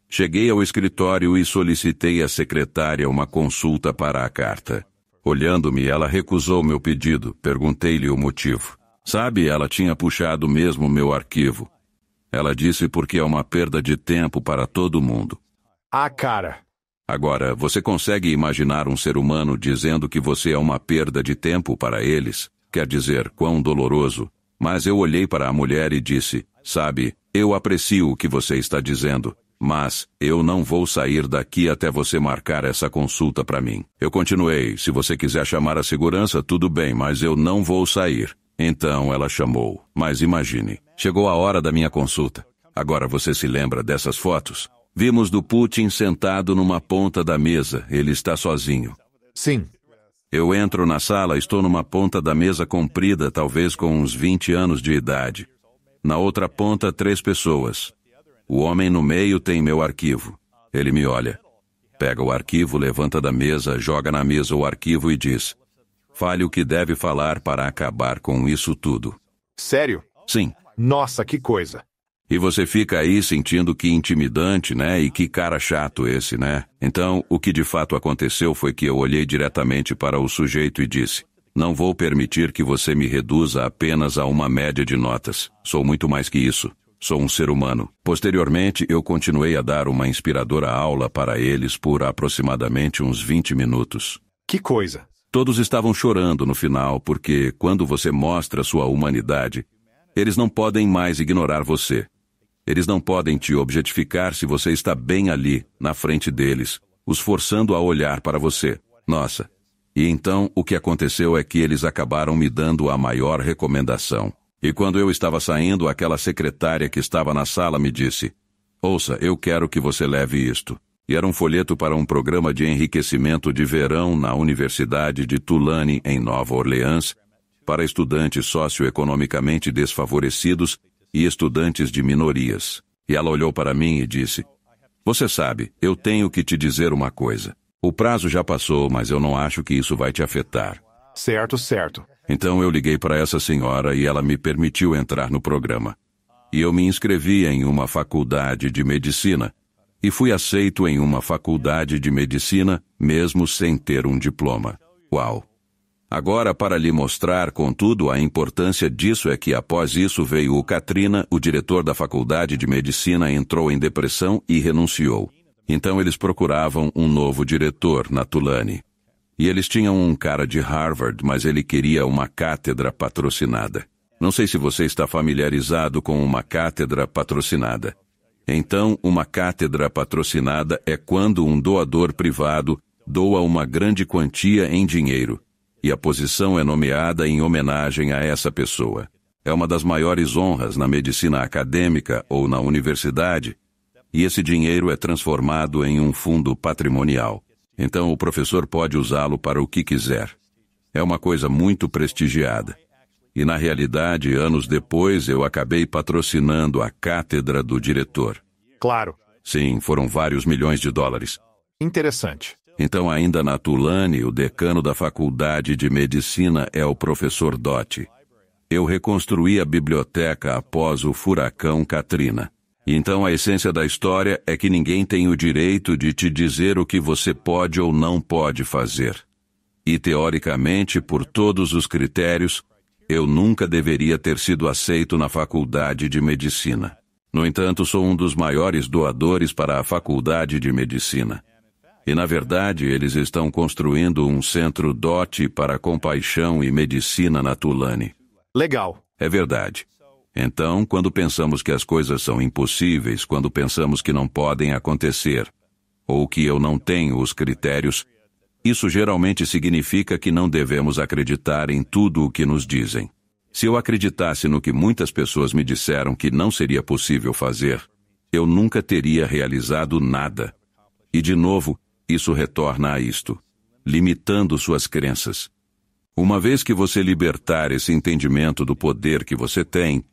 Cheguei ao escritório e solicitei à secretária uma consulta para a carta. Olhando-me, ela recusou meu pedido, perguntei-lhe o motivo. Sabe, ela tinha puxado mesmo meu arquivo. Ela disse porque é uma perda de tempo para todo mundo. Ah, cara. Agora, você consegue imaginar um ser humano dizendo que você é uma perda de tempo para eles? Quer dizer, quão doloroso. Mas eu olhei para a mulher e disse, sabe, eu aprecio o que você está dizendo, mas eu não vou sair daqui até você marcar essa consulta para mim. Eu continuei, se você quiser chamar a segurança, tudo bem, mas eu não vou sair. Então ela chamou. Mas imagine, chegou a hora da minha consulta. Agora você se lembra dessas fotos? Vimos do Putin sentado numa ponta da mesa, ele está sozinho. Sim. Eu entro na sala, estou numa ponta da mesa comprida, talvez com uns 20 anos de idade. Na outra ponta, 3 pessoas. O homem no meio tem meu arquivo. Ele me olha. Pega o arquivo, levanta da mesa, joga na mesa o arquivo e diz, fale o que deve falar para acabar com isso tudo. Sério? Sim. Nossa, que coisa. E você fica aí sentindo que intimidante, né? E que cara chato esse, né? Então, o que de fato aconteceu foi que eu olhei diretamente para o sujeito e disse, não vou permitir que você me reduza apenas a uma média de notas. Sou muito mais que isso. Sou um ser humano. Posteriormente, eu continuei a dar uma inspiradora aula para eles por aproximadamente uns 20 minutos. Que coisa. Todos estavam chorando no final, porque quando você mostra sua humanidade, eles não podem mais ignorar você. Eles não podem te objetificar se você está bem ali, na frente deles, os forçando a olhar para você. Nossa. E então, o que aconteceu é que eles acabaram me dando a maior recomendação. E quando eu estava saindo, aquela secretária que estava na sala me disse, ouça, eu quero que você leve isto. E era um folheto para um programa de enriquecimento de verão na Universidade de Tulane, em Nova Orleans, para estudantes socioeconomicamente desfavorecidos e estudantes de minorias. E ela olhou para mim e disse, você sabe, eu tenho que te dizer uma coisa. O prazo já passou, mas eu não acho que isso vai te afetar. Certo, certo. Então eu liguei para essa senhora e ela me permitiu entrar no programa. E eu me inscrevi em uma faculdade de medicina e fui aceito em uma faculdade de medicina mesmo sem ter um diploma. Uau! Agora, para lhe mostrar, contudo, a importância disso é que após isso veio o Katrina, o diretor da faculdade de medicina entrou em depressão e renunciou. Então eles procuravam um novo diretor na Tulane. E eles tinham um cara de Harvard, mas ele queria uma cátedra patrocinada. Não sei se você está familiarizado com uma cátedra patrocinada. Então, uma cátedra patrocinada é quando um doador privado doa uma grande quantia em dinheiro, e a posição é nomeada em homenagem a essa pessoa. É uma das maiores honras na medicina acadêmica ou na universidade, e esse dinheiro é transformado em um fundo patrimonial. Então o professor pode usá-lo para o que quiser. É uma coisa muito prestigiada. E na realidade, anos depois, eu acabei patrocinando a cátedra do diretor. Claro. Sim, foram vários milhões de dólares. Interessante. Então, ainda na Tulane, o decano da faculdade de medicina é o professor Doty. Eu reconstruí a biblioteca após o furacão Katrina. Então, a essência da história é que ninguém tem o direito de te dizer o que você pode ou não pode fazer. E, teoricamente, por todos os critérios, eu nunca deveria ter sido aceito na faculdade de medicina. No entanto, sou um dos maiores doadores para a faculdade de medicina. E, na verdade, eles estão construindo um centro Doty para compaixão e medicina na Tulane. Legal. É verdade. Então, quando pensamos que as coisas são impossíveis, quando pensamos que não podem acontecer, ou que eu não tenho os critérios, isso geralmente significa que não devemos acreditar em tudo o que nos dizem. Se eu acreditasse no que muitas pessoas me disseram que não seria possível fazer, eu nunca teria realizado nada. E, de novo, isso retorna a isto, limitando suas crenças. Uma vez que você libertar esse entendimento do poder que você tem,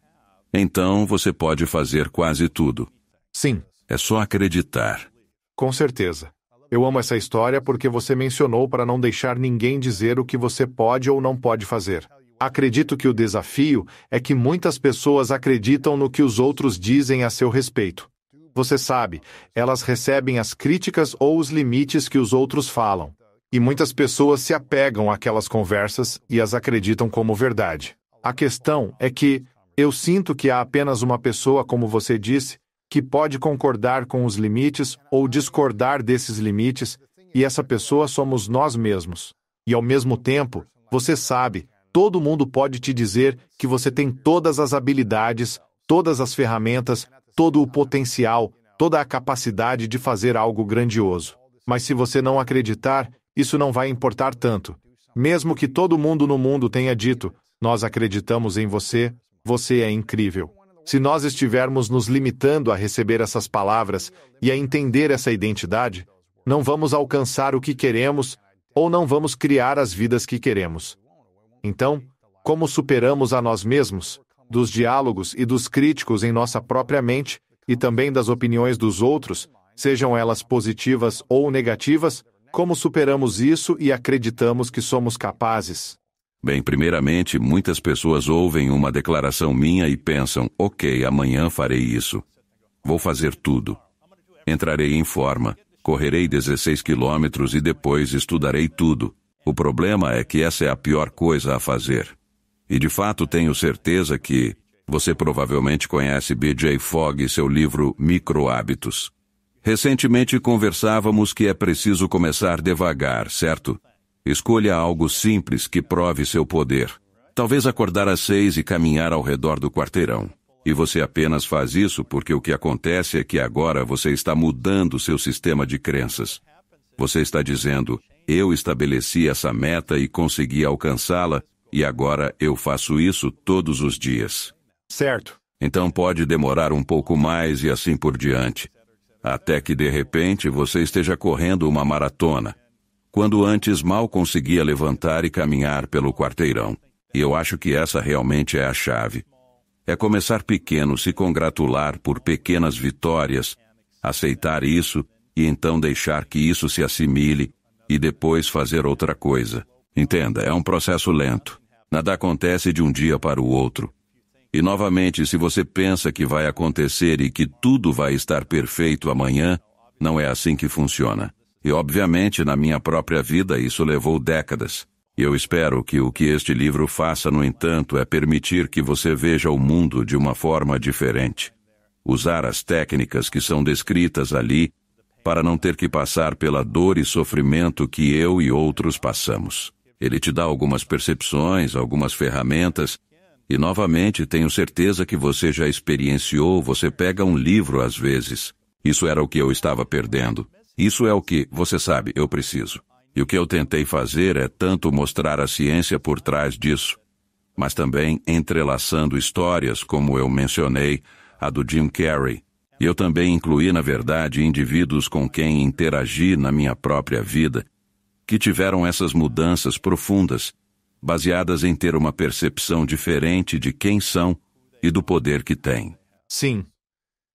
então você pode fazer quase tudo. Sim. É só acreditar. Com certeza. Eu amo essa história porque você mencionou para não deixar ninguém dizer o que você pode ou não pode fazer. Acredito que o desafio é que muitas pessoas acreditam no que os outros dizem a seu respeito. Você sabe, elas recebem as críticas ou os limites que os outros falam. E muitas pessoas se apegam àquelas conversas e as acreditam como verdade. A questão é que eu sinto que há apenas uma pessoa, como você disse, que pode concordar com os limites ou discordar desses limites, e essa pessoa somos nós mesmos. E ao mesmo tempo, você sabe, todo mundo pode te dizer que você tem todas as habilidades, todas as ferramentas, todo o potencial, toda a capacidade de fazer algo grandioso. Mas se você não acreditar, isso não vai importar tanto. Mesmo que todo mundo no mundo tenha dito, nós acreditamos em você, você é incrível. Se nós estivermos nos limitando a receber essas palavras e a entender essa identidade, não vamos alcançar o que queremos ou não vamos criar as vidas que queremos. Então, como superamos a nós mesmos, dos diálogos e dos críticos em nossa própria mente e também das opiniões dos outros, sejam elas positivas ou negativas, como superamos isso e acreditamos que somos capazes? Bem, primeiramente, muitas pessoas ouvem uma declaração minha e pensam, ok, amanhã farei isso. Vou fazer tudo. Entrarei em forma, correrei 16 quilômetros e depois estudarei tudo. O problema é que essa é a pior coisa a fazer. E de fato tenho certeza que você provavelmente conhece B.J. Fogg e seu livro Micro-Hábitos. Recentemente conversávamos que é preciso começar devagar, certo? Escolha algo simples que prove seu poder. Talvez acordar às 6 e caminhar ao redor do quarteirão. E você apenas faz isso porque o que acontece é que agora você está mudando seu sistema de crenças. Você está dizendo, eu estabeleci essa meta e consegui alcançá-la, e agora eu faço isso todos os dias. Certo. Então pode demorar um pouco mais e assim por diante. Até que de repente você esteja correndo uma maratona, quando antes mal conseguia levantar e caminhar pelo quarteirão. E eu acho que essa realmente é a chave. É começar pequeno, se congratular por pequenas vitórias, aceitar isso e então deixar que isso se assimile e depois fazer outra coisa. Entenda, é um processo lento. Nada acontece de um dia para o outro. E novamente, se você pensa que vai acontecer e que tudo vai estar perfeito amanhã, não é assim que funciona. E obviamente, na minha própria vida, isso levou décadas. E eu espero que o que este livro faça, no entanto, é permitir que você veja o mundo de uma forma diferente. Usar as técnicas que são descritas ali para não ter que passar pela dor e sofrimento que eu e outros passamos. Ele te dá algumas percepções, algumas ferramentas, e novamente tenho certeza que você já experienciou, você pega um livro às vezes. Isso era o que eu estava perdendo. Isso é o que, você sabe, eu preciso. E o que eu tentei fazer é tanto mostrar a ciência por trás disso, mas também entrelaçando histórias, como eu mencionei, a do Jim Carrey. E eu também incluí, na verdade, indivíduos com quem interagi na minha própria vida, que tiveram essas mudanças profundas, baseadas em ter uma percepção diferente de quem são e do poder que têm. Sim.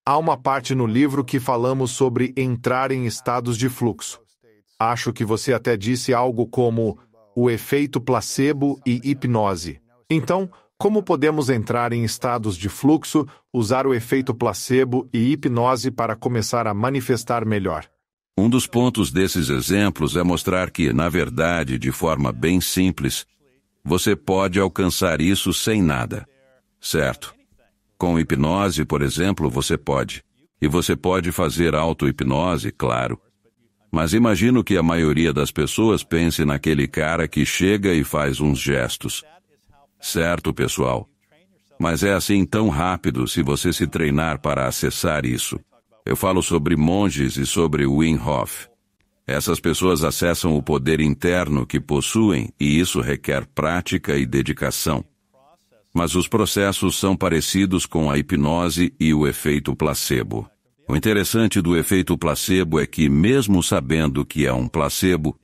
Há uma parte no livro que falamos sobre entrar em estados de fluxo. Acho que você até disse algo como o efeito placebo e hipnose. Então, como podemos entrar em estados de fluxo, usar o efeito placebo e hipnose para começar a manifestar melhor? Um dos pontos desses exemplos é mostrar que, na verdade, de forma bem simples, você pode alcançar isso sem nada. Certo? Com hipnose, por exemplo, você pode. E você pode fazer auto-hipnose, claro. Mas imagino que a maioria das pessoas pense naquele cara que chega e faz uns gestos. Certo, pessoal? Mas é assim tão rápido se você se treinar para acessar isso. Eu falo sobre monges e sobre Wim Hof. Essas pessoas acessam o poder interno que possuem e isso requer prática e dedicação. Mas os processos são parecidos com a hipnose e o efeito placebo. O interessante do efeito placebo é que, mesmo sabendo que é um placebo,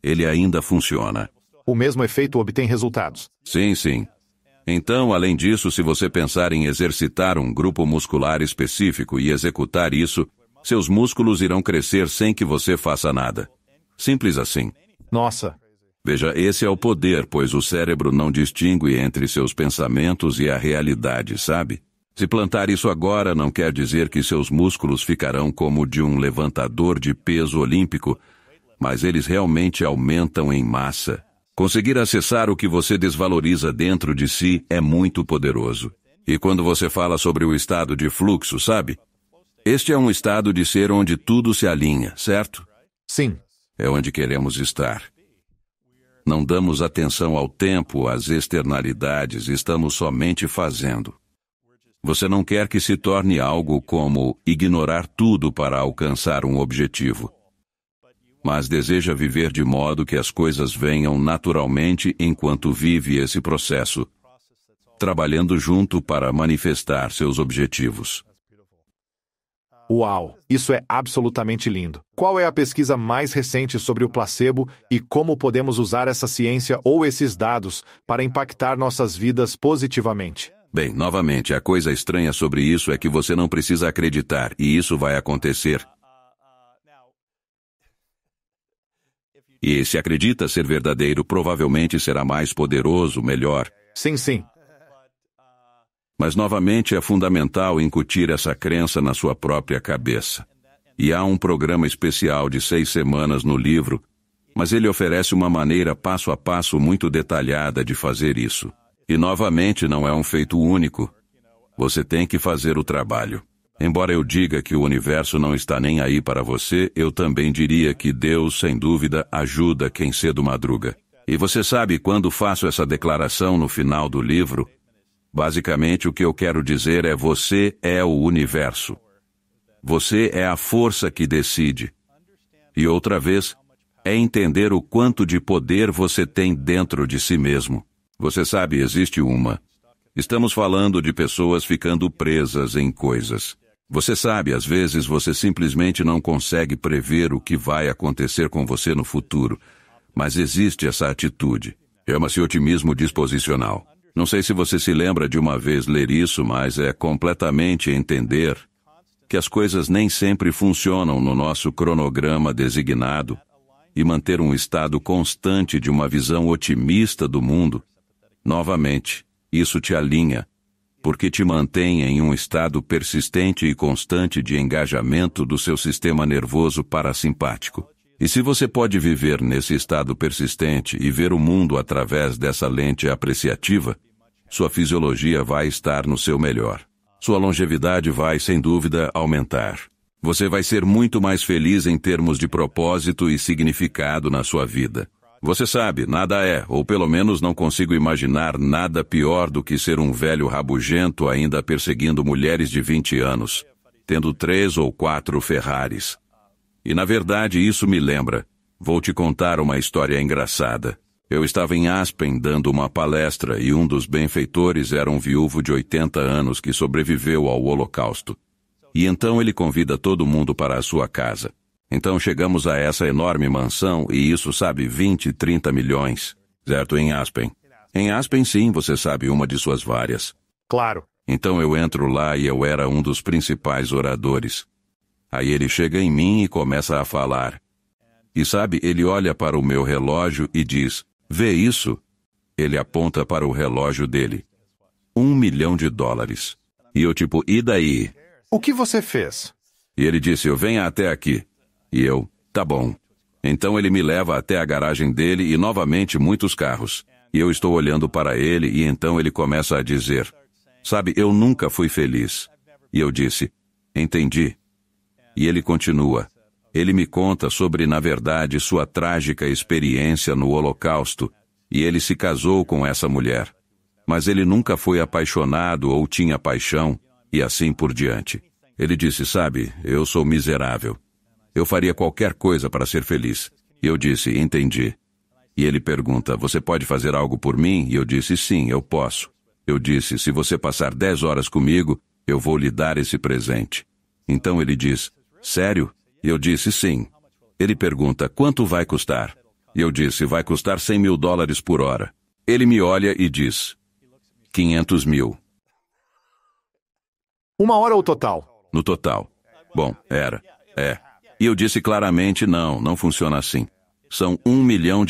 ele ainda funciona. O mesmo efeito obtém resultados. Sim, sim. Então, além disso, se você pensar em exercitar um grupo muscular específico e executar isso, seus músculos irão crescer sem que você faça nada. Simples assim. Nossa. Veja, esse é o poder, pois o cérebro não distingue entre seus pensamentos e a realidade, sabe? Se plantar isso agora não quer dizer que seus músculos ficarão como o de um levantador de peso olímpico, mas eles realmente aumentam em massa. Conseguir acessar o que você desvaloriza dentro de si é muito poderoso. E quando você fala sobre o estado de fluxo, sabe? Este é um estado de ser onde tudo se alinha, certo? Sim. É onde queremos estar. Não damos atenção ao tempo, às externalidades, estamos somente fazendo. Você não quer que se torne algo como ignorar tudo para alcançar um objetivo, mas deseja viver de modo que as coisas venham naturalmente enquanto vive esse processo, trabalhando junto para manifestar seus objetivos. Uau, isso é absolutamente lindo. Qual é a pesquisa mais recente sobre o placebo e como podemos usar essa ciência ou esses dados para impactar nossas vidas positivamente? Bem, novamente, a coisa estranha sobre isso é que você não precisa acreditar, e isso vai acontecer. E se acredita ser verdadeiro, provavelmente será mais poderoso, melhor. Sim. Mas novamente é fundamental incutir essa crença na sua própria cabeça. E há um programa especial de 6 semanas no livro, mas ele oferece uma maneira passo a passo muito detalhada de fazer isso. E novamente não é um feito único. Você tem que fazer o trabalho. Embora eu diga que o universo não está nem aí para você, eu também diria que Deus, sem dúvida, ajuda quem cedo madruga. E você sabe, quando faço essa declaração no final do livro, basicamente o que eu quero dizer é: você é o universo. Você é a força que decide. E outra vez, é entender o quanto de poder você tem dentro de si mesmo. Você sabe, existe uma. Estamos falando de pessoas ficando presas em coisas. Você sabe, às vezes você simplesmente não consegue prever o que vai acontecer com você no futuro. Mas existe essa atitude. Chama-se otimismo disposicional. Não sei se você se lembra de uma vez ler isso, mas é completamente entender que as coisas nem sempre funcionam no nosso cronograma designado e manter um estado constante de uma visão otimista do mundo. Novamente, isso te alinha, porque te mantém em um estado persistente e constante de engajamento do seu sistema nervoso parasimpático. E se você pode viver nesse estado persistente e ver o mundo através dessa lente apreciativa, sua fisiologia vai estar no seu melhor. Sua longevidade vai, sem dúvida, aumentar. Você vai ser muito mais feliz em termos de propósito e significado na sua vida. Você sabe, nada é, ou pelo menos não consigo imaginar nada pior do que ser um velho rabugento ainda perseguindo mulheres de 20 anos, tendo 3 ou 4 Ferraris. E na verdade isso me lembra. Vou te contar uma história engraçada. Eu estava em Aspen dando uma palestra e um dos benfeitores era um viúvo de 80 anos que sobreviveu ao Holocausto. E então ele convida todo mundo para a sua casa. Então chegamos a essa enorme mansão e isso, sabe, 20, 30 milhões. Certo, em Aspen. Em Aspen, sim, você sabe, uma de suas várias. Claro. Então eu entro lá e eu era um dos principais oradores. Aí ele chega em mim e começa a falar. E sabe, ele olha para o meu relógio e diz: "Vê isso?" Ele aponta para o relógio dele. $1 milhão. E eu tipo, e daí? O que você fez? E ele disse, eu venha até aqui. E eu, tá bom. Então ele me leva até a garagem dele e novamente muitos carros. E eu estou olhando para ele e então ele começa a dizer, sabe, eu nunca fui feliz. E eu disse, entendi. E ele continua. Ele me conta sobre, na verdade, sua trágica experiência no Holocausto, e ele se casou com essa mulher. Mas ele nunca foi apaixonado ou tinha paixão, e assim por diante. Ele disse, sabe, eu sou miserável. Eu faria qualquer coisa para ser feliz. E eu disse, entendi. E ele pergunta, você pode fazer algo por mim? E eu disse, sim, eu posso. Eu disse, se você passar 10 horas comigo, eu vou lhe dar esse presente. Então ele diz, sério? E eu disse, sim. Ele pergunta, quanto vai custar? E eu disse, vai custar $100 mil por hora. Ele me olha e diz, 500 mil. 1 hora ou total? No total. Bom, era. E eu disse claramente, não funciona assim. São $1 milhão.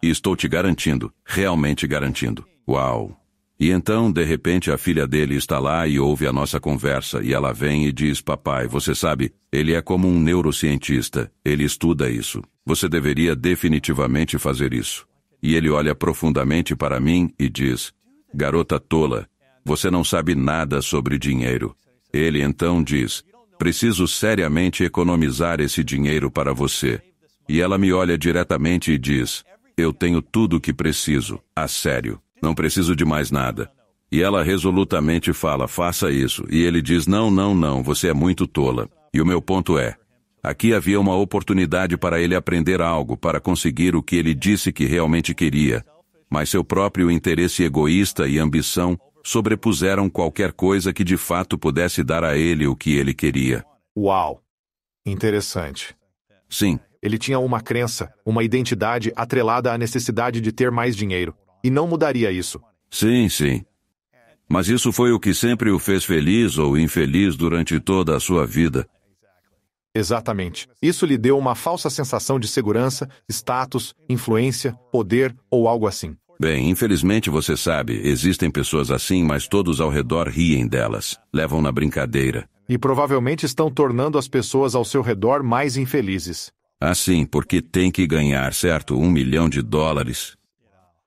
E estou te garantindo, realmente garantindo. Uau! E então, de repente, a filha dele está lá e ouve a nossa conversa, e ela vem e diz, papai, você sabe, ele é como um neurocientista, ele estuda isso. Você deveria definitivamente fazer isso. E ele olha profundamente para mim e diz, garota tola, você não sabe nada sobre dinheiro. Ele então diz, preciso seriamente economizar esse dinheiro para você. E ela me olha diretamente e diz, eu tenho tudo o que preciso, a sério, não preciso de mais nada. E ela resolutamente fala, faça isso. E ele diz, não, não, não, você é muito tola. E o meu ponto é, aqui havia uma oportunidade para ele aprender algo, para conseguir o que ele disse que realmente queria. Mas seu próprio interesse egoísta e ambição sobrepuseram qualquer coisa que de fato pudesse dar a ele o que ele queria. Uau! Interessante. Sim. Ele tinha uma crença, uma identidade atrelada à necessidade de ter mais dinheiro, e não mudaria isso. Sim, sim. Mas isso foi o que sempre o fez feliz ou infeliz durante toda a sua vida. Exatamente. Isso lhe deu uma falsa sensação de segurança, status, influência, poder ou algo assim. Bem, infelizmente você sabe, existem pessoas assim, mas todos ao redor riem delas, levam na brincadeira. E provavelmente estão tornando as pessoas ao seu redor mais infelizes. Assim, porque tem que ganhar, certo? $1 milhão.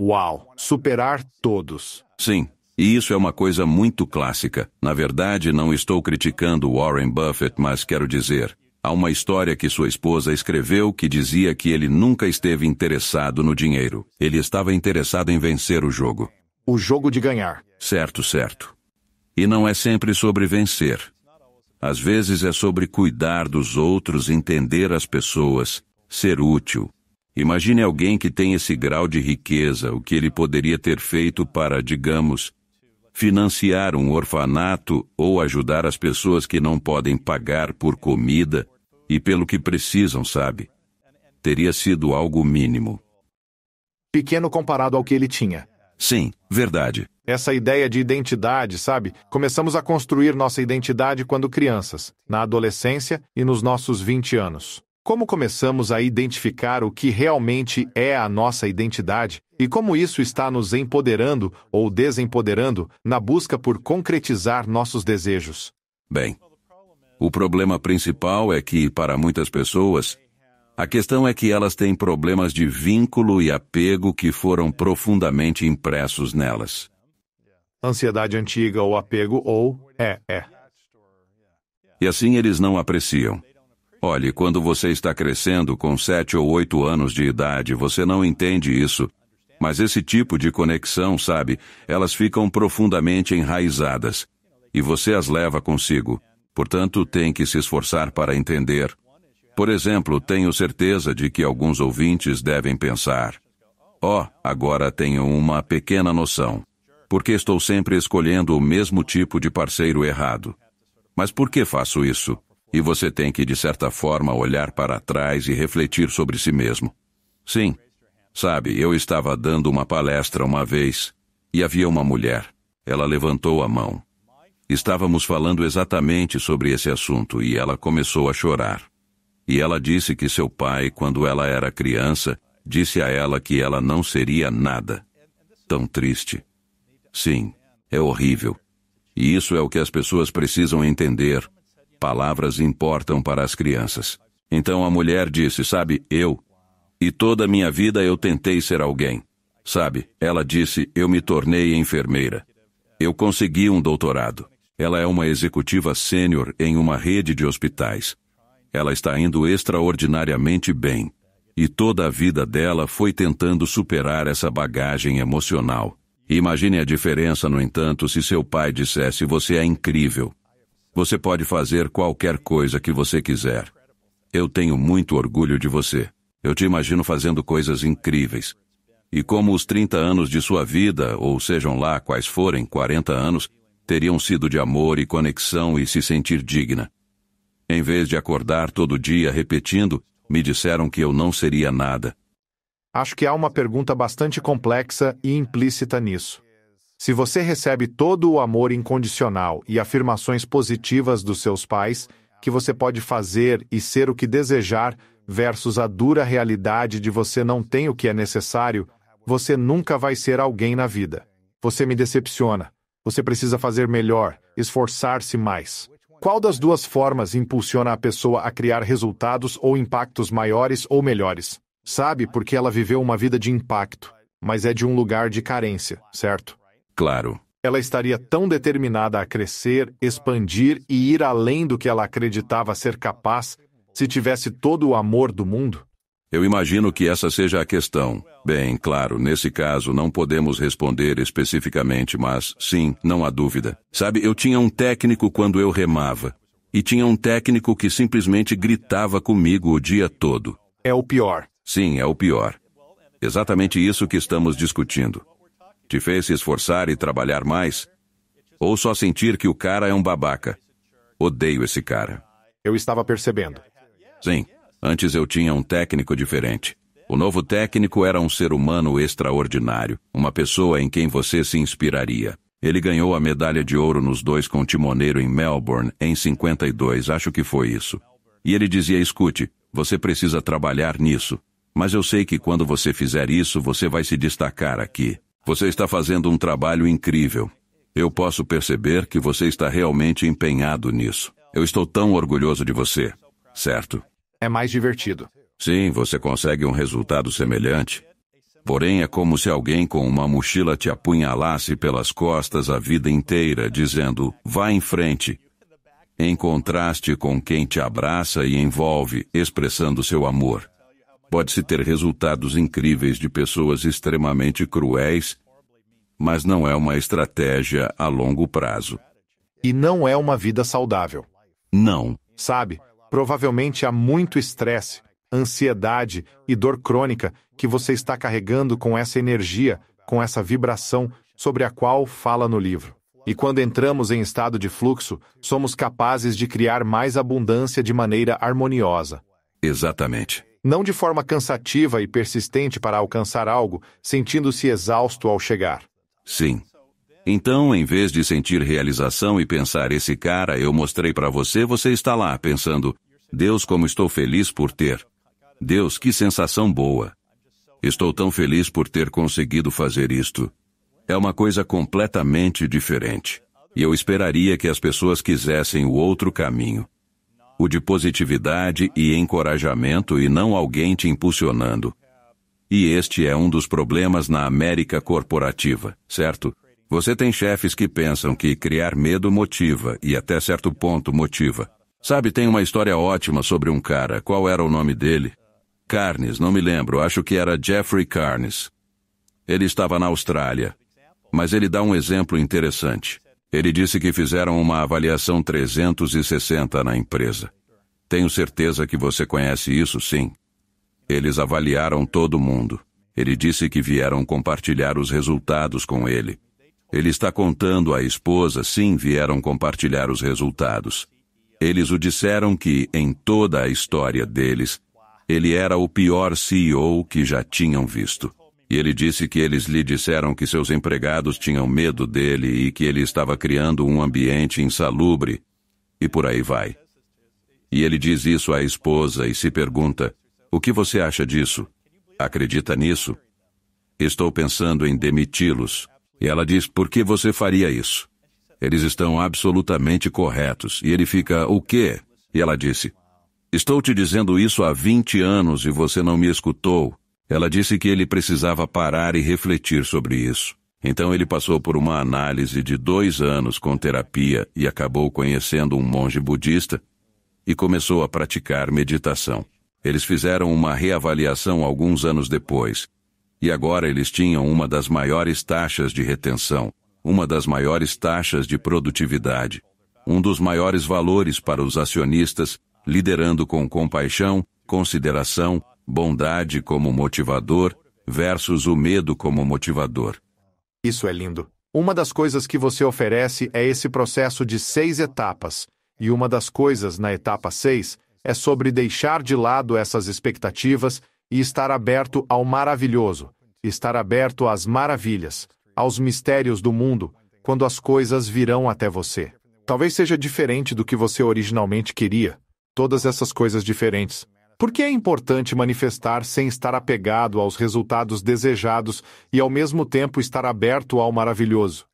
Uau! Superar todos. Sim. E isso é uma coisa muito clássica. Na verdade, não estou criticando Warren Buffett, mas quero dizer, há uma história que sua esposa escreveu que dizia que ele nunca esteve interessado no dinheiro. Ele estava interessado em vencer o jogo. O jogo de ganhar. Certo, certo. E não é sempre sobre vencer. Às vezes é sobre cuidar dos outros, entender as pessoas, ser útil. Imagine alguém que tem esse grau de riqueza, o que ele poderia ter feito para, digamos, financiar um orfanato ou ajudar as pessoas que não podem pagar por comida e pelo que precisam, sabe? Teria sido algo mínimo. Pequeno comparado ao que ele tinha. Sim, verdade. Essa ideia de identidade, sabe? Começamos a construir nossa identidade quando crianças, na adolescência e nos nossos 20 anos. Como começamos a identificar o que realmente é a nossa identidade e como isso está nos empoderando ou desempoderando na busca por concretizar nossos desejos? Bem, o problema principal é que, para muitas pessoas, a questão é que elas têm problemas de vínculo e apego que foram profundamente impressos nelas. Ansiedade antiga ou apego ou... E assim eles não apreciam. Olhe, quando você está crescendo com 7 ou 8 anos de idade, você não entende isso. Mas esse tipo de conexão, sabe, elas ficam profundamente enraizadas. E você as leva consigo. Portanto, tem que se esforçar para entender. Por exemplo, tenho certeza de que alguns ouvintes devem pensar, agora tenho uma pequena noção. Porque estou sempre escolhendo o mesmo tipo de parceiro errado. Mas por que faço isso? E você tem que, de certa forma, olhar para trás e refletir sobre si mesmo. Sim. Sabe, eu estava dando uma palestra uma vez, e havia uma mulher. Ela levantou a mão. Estávamos falando exatamente sobre esse assunto, e ela começou a chorar. E ela disse que seu pai, quando ela era criança, disse a ela que ela não seria nada. Tão triste. Sim, é horrível. E isso é o que as pessoas precisam entender. Palavras importam para as crianças. Então a mulher disse, sabe, e toda a minha vida eu tentei ser alguém. Sabe, ela disse, eu me tornei enfermeira. Eu consegui um doutorado. Ela é uma executiva sênior em uma rede de hospitais. Ela está indo extraordinariamente bem. E toda a vida dela foi tentando superar essa bagagem emocional. Imagine a diferença, no entanto, se seu pai dissesse, você é incrível. Você pode fazer qualquer coisa que você quiser. Eu tenho muito orgulho de você. Eu te imagino fazendo coisas incríveis. E como os 30 anos de sua vida, ou sejam lá quais forem, 40 anos, teriam sido de amor e conexão e se sentir digna. Em vez de acordar todo dia repetindo, me disseram que eu não seria nada. Acho que há uma pergunta bastante complexa e implícita nisso. Se você recebe todo o amor incondicional e afirmações positivas dos seus pais, que você pode fazer e ser o que desejar, versus a dura realidade de você não tem o que é necessário, você nunca vai ser alguém na vida. Você me decepciona. Você precisa fazer melhor, esforçar-se mais. Qual das duas formas impulsiona a pessoa a criar resultados ou impactos maiores ou melhores? Sabe, porque ela viveu uma vida de impacto, mas é de um lugar de carência, certo? Claro. ela estaria tão determinada a crescer, expandir e ir além do que ela acreditava ser capaz se tivesse todo o amor do mundo? Eu imagino que essa seja a questão. Bem, claro, nesse caso não podemos responder especificamente, mas sim, não há dúvida. Sabe, eu tinha um técnico quando eu remava. E tinha um técnico que simplesmente gritava comigo o dia todo. É o pior. Sim, é o pior. Exatamente isso que estamos discutindo. Te fez se esforçar e trabalhar mais? Ou só sentir que o cara é um babaca? Odeio esse cara. Eu estava percebendo. Sim, antes eu tinha um técnico diferente. O novo técnico era um ser humano extraordinário, uma pessoa em quem você se inspiraria. Ele ganhou a medalha de ouro nos 2 com timoneiro em Melbourne, em 52, acho que foi isso. E ele dizia, escute, você precisa trabalhar nisso. Mas eu sei que quando você fizer isso, você vai se destacar aqui. Você está fazendo um trabalho incrível. Eu posso perceber que você está realmente empenhado nisso. Eu estou tão orgulhoso de você, certo? É mais divertido. Sim, você consegue um resultado semelhante. Porém, é como se alguém com uma mochila te apunhalasse pelas costas a vida inteira, dizendo, vá em frente. Em contraste com quem te abraça e envolve, expressando seu amor. Pode-se ter resultados incríveis de pessoas extremamente cruéis, mas não é uma estratégia a longo prazo. E não é uma vida saudável. Não. Sabe, provavelmente há muito estresse, ansiedade e dor crônica que você está carregando com essa energia, com essa vibração sobre a qual fala no livro. E quando entramos em estado de fluxo, somos capazes de criar mais abundância de maneira harmoniosa. Exatamente. Não de forma cansativa e persistente para alcançar algo, sentindo-se exausto ao chegar. Sim. Então, em vez de sentir realização e pensar, esse cara eu mostrei para você, você está lá pensando, Deus, como estou feliz por ter. Deus, que sensação boa. Estou tão feliz por ter conseguido fazer isto. É uma coisa completamente diferente. E eu esperaria que as pessoas quisessem o outro caminho. O de positividade e encorajamento e não alguém te impulsionando. E este é um dos problemas na América corporativa, certo? Você tem chefes que pensam que criar medo motiva e até certo ponto motiva. Sabe, tem uma história ótima sobre um cara. Qual era o nome dele? Carnes, não me lembro, acho que era Jeffrey Carnes. Ele estava na Austrália. Mas ele dá um exemplo interessante. Ele disse que fizeram uma avaliação 360 na empresa. Tenho certeza que você conhece isso, sim. Eles avaliaram todo mundo. Ele disse que vieram compartilhar os resultados com ele. Ele está contando à esposa, sim, vieram compartilhar os resultados. Eles o disseram que, em toda a história deles, ele era o pior CEO que já tinham visto. E ele disse que eles lhe disseram que seus empregados tinham medo dele e que ele estava criando um ambiente insalubre, e por aí vai. E ele diz isso à esposa e se pergunta, o que você acha disso? Acredita nisso? Estou pensando em demiti-los. E ela diz, por que você faria isso? Eles estão absolutamente corretos. E ele fica, o quê? E ela disse, estou te dizendo isso há 20 anos e você não me escutou. Ela disse que ele precisava parar e refletir sobre isso. Então ele passou por uma análise de 2 anos com terapia e acabou conhecendo um monge budista e começou a praticar meditação. Eles fizeram uma reavaliação alguns anos depois e agora eles tinham uma das maiores taxas de retenção, uma das maiores taxas de produtividade, um dos maiores valores para os acionistas, liderando com compaixão, consideração, bondade como motivador versus o medo como motivador. Isso é lindo. Uma das coisas que você oferece é esse processo de 6 etapas, e uma das coisas na etapa 6 é sobre deixar de lado essas expectativas e estar aberto ao maravilhoso, estar aberto às maravilhas, aos mistérios do mundo, quando as coisas virão até você. Talvez seja diferente do que você originalmente queria, todas essas coisas diferentes. Por que é importante manifestar sem estar apegado aos resultados desejados e ao mesmo tempo estar aberto ao maravilhoso?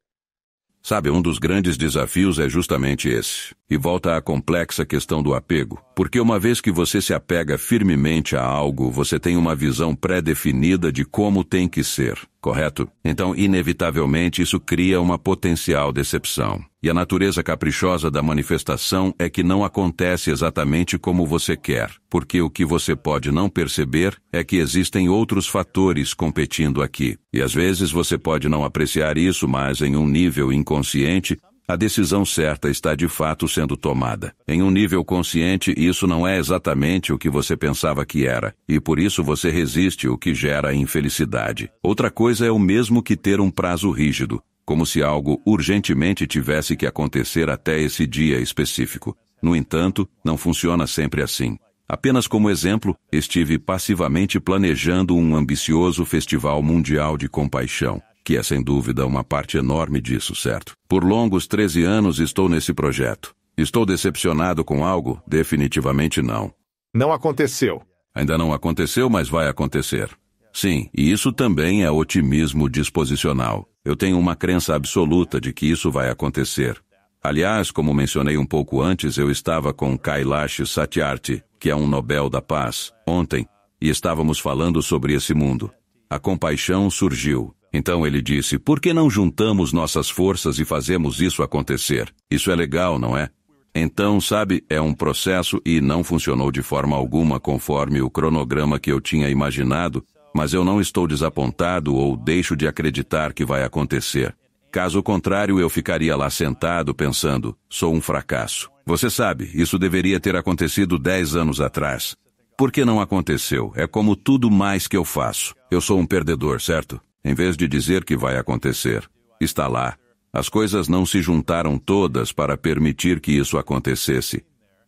Sabe, um dos grandes desafios é justamente esse. E volta à complexa questão do apego, porque uma vez que você se apega firmemente a algo, você tem uma visão pré-definida de como tem que ser, correto? Então, inevitavelmente, isso cria uma potencial decepção. E a natureza caprichosa da manifestação é que não acontece exatamente como você quer, porque o que você pode não perceber é que existem outros fatores competindo aqui. E às vezes você pode não apreciar isso, mas em um nível inconsciente, a decisão certa está de fato sendo tomada. Em um nível consciente, isso não é exatamente o que você pensava que era, e por isso você resiste, o que gera infelicidade. Outra coisa é o mesmo que ter um prazo rígido, como se algo urgentemente tivesse que acontecer até esse dia específico. No entanto, não funciona sempre assim. Apenas como exemplo, estive passivamente planejando um ambicioso festival mundial de compaixão, que é sem dúvida uma parte enorme disso, certo? Por longos 13 anos estou nesse projeto. Estou decepcionado com algo? Definitivamente não. Não aconteceu. Ainda não aconteceu, mas vai acontecer. Sim, e isso também é otimismo disposicional. Eu tenho uma crença absoluta de que isso vai acontecer. Aliás, como mencionei um pouco antes, eu estava com Kailash Satyarthi, que é um Nobel da Paz, ontem, e estávamos falando sobre esse mundo. A compaixão surgiu. Então ele disse, por que não juntamos nossas forças e fazemos isso acontecer? Isso é legal, não é? Então, sabe, é um processo e não funcionou de forma alguma conforme o cronograma que eu tinha imaginado, mas eu não estou desapontado ou deixo de acreditar que vai acontecer. Caso contrário, eu ficaria lá sentado pensando, sou um fracasso. Você sabe, isso deveria ter acontecido 10 anos atrás. Por que não aconteceu? É como tudo mais que eu faço. Eu sou um perdedor, certo? Em vez de dizer que vai acontecer, está lá. As coisas não se juntaram todas para permitir que isso acontecesse.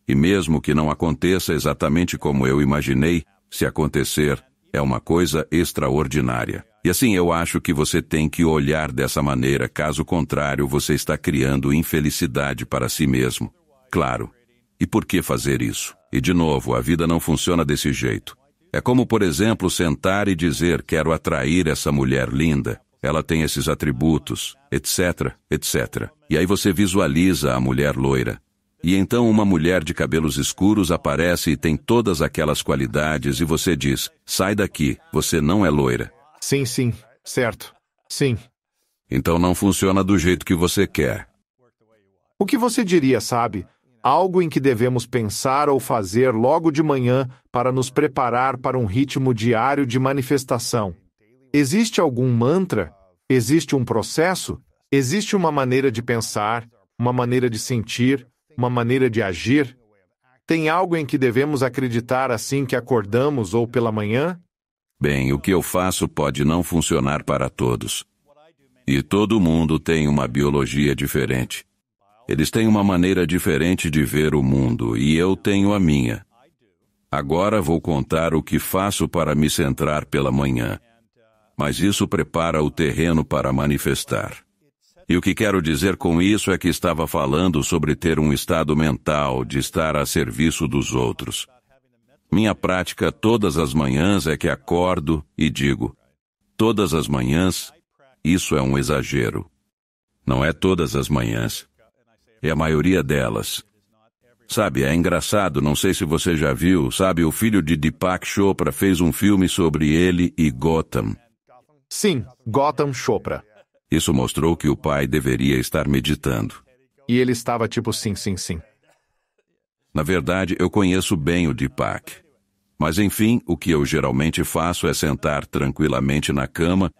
E mesmo que não aconteça exatamente como eu imaginei, se acontecer, é uma coisa extraordinária. E assim eu acho que você tem que olhar dessa maneira, caso contrário você está criando infelicidade para si mesmo. Claro. E por que fazer isso? E de novo, a vida não funciona desse jeito. É como, por exemplo, sentar e dizer, quero atrair essa mulher linda, ela tem esses atributos, etc, etc. E aí você visualiza a mulher loira. E então uma mulher de cabelos escuros aparece e tem todas aquelas qualidades e você diz, sai daqui, você não é loira. Sim, certo. Sim. Então não funciona do jeito que você quer. O que você diria, sabe? Algo em que devemos pensar ou fazer logo de manhã para nos preparar para um ritmo diário de manifestação. Existe algum mantra? Existe um processo? Existe uma maneira de pensar, uma maneira de sentir, uma maneira de agir? Tem algo em que devemos acreditar assim que acordamos ou pela manhã? Bem, o que eu faço pode não funcionar para todos. E todo mundo tem uma biologia diferente. Eles têm uma maneira diferente de ver o mundo, e eu tenho a minha. Agora vou contar o que faço para me centrar pela manhã. Mas isso prepara o terreno para manifestar. E o que quero dizer com isso é que estava falando sobre ter um estado mental de estar a serviço dos outros. Minha prática todas as manhãs é que acordo e digo, todas as manhãs, isso é um exagero. Não é todas as manhãs. É a maioria delas. Sabe, é engraçado, não sei se você já viu, sabe, o filho de Deepak Chopra fez um filme sobre ele e Gotham. Sim, Gotham Chopra. Isso mostrou que o pai deveria estar meditando. E ele estava tipo sim. Na verdade, eu conheço bem o Deepak. Mas enfim, o que eu geralmente faço é sentar tranquilamente na cama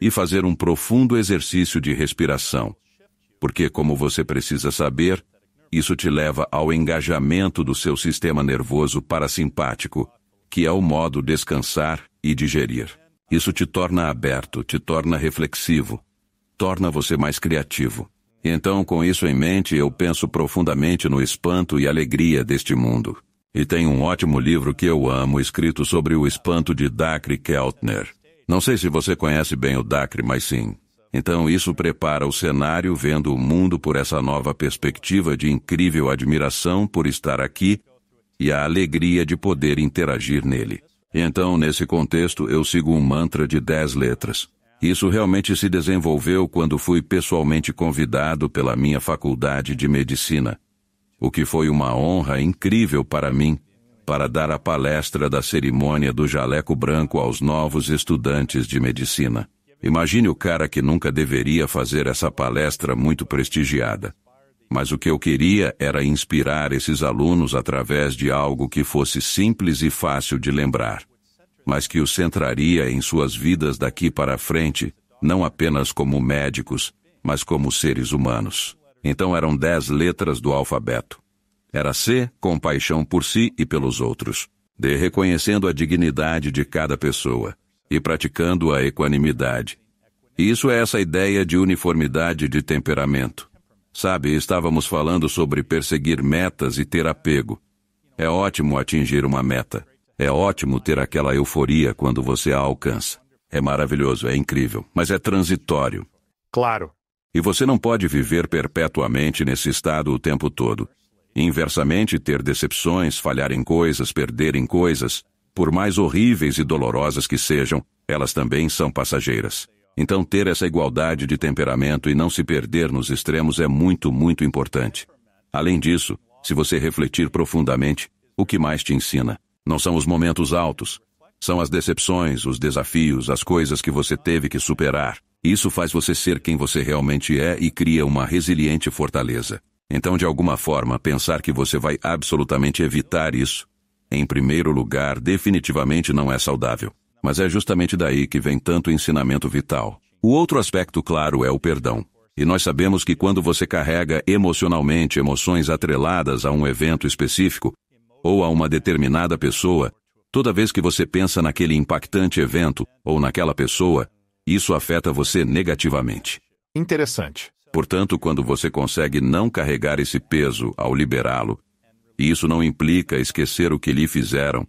e fazer um profundo exercício de respiração. Porque, como você precisa saber, isso te leva ao engajamento do seu sistema nervoso parasimpático, que é o modo descansar e digerir. Isso te torna aberto, te torna reflexivo, torna você mais criativo. Então, com isso em mente, eu penso profundamente no espanto e alegria deste mundo. E tem um ótimo livro que eu amo, escrito sobre o espanto de Dacre Keltner. Não sei se você conhece bem o Dacre, mas sim. Então isso prepara o cenário vendo o mundo por essa nova perspectiva de incrível admiração por estar aqui e a alegria de poder interagir nele. Então, nesse contexto, eu sigo um mantra de 10 letras. Isso realmente se desenvolveu quando fui pessoalmente convidado pela minha faculdade de medicina. o que foi uma honra incrível para mim, para dar a palestra da cerimônia do jaleco branco aos novos estudantes de medicina. Imagine o cara que nunca deveria fazer essa palestra muito prestigiada. Mas o que eu queria era inspirar esses alunos através de algo que fosse simples e fácil de lembrar, mas que os centraria em suas vidas daqui para frente, não apenas como médicos, mas como seres humanos. Então eram 10 letras do alfabeto. Era C, compaixão por si e pelos outros. D, reconhecendo a dignidade de cada pessoa e praticando a equanimidade. E isso é essa ideia de uniformidade de temperamento. Sabe, estávamos falando sobre perseguir metas e ter apego. É ótimo atingir uma meta. É ótimo ter aquela euforia quando você a alcança. É maravilhoso, é incrível, mas é transitório. Claro. E você não pode viver perpetuamente nesse estado o tempo todo. Inversamente, ter decepções, falhar em coisas, perder em coisas, por mais horríveis e dolorosas que sejam, elas também são passageiras. Então, ter essa igualdade de temperamento e não se perder nos extremos é muito, muito importante. Além disso, se você refletir profundamente, o que mais te ensina? Não são os momentos altos. São as decepções, os desafios, as coisas que você teve que superar. Isso faz você ser quem você realmente é e cria uma resiliente fortaleza. Então, de alguma forma, pensar que você vai absolutamente evitar isso, em primeiro lugar, definitivamente não é saudável. Mas é justamente daí que vem tanto ensinamento vital. O outro aspecto, claro, é o perdão. E nós sabemos que quando você carrega emocionalmente emoções atreladas a um evento específico, ou a uma determinada pessoa, toda vez que você pensa naquele impactante evento, ou naquela pessoa, isso afeta você negativamente. Interessante. Portanto, quando você consegue não carregar esse peso ao liberá-lo, e isso não implica esquecer o que lhe fizeram,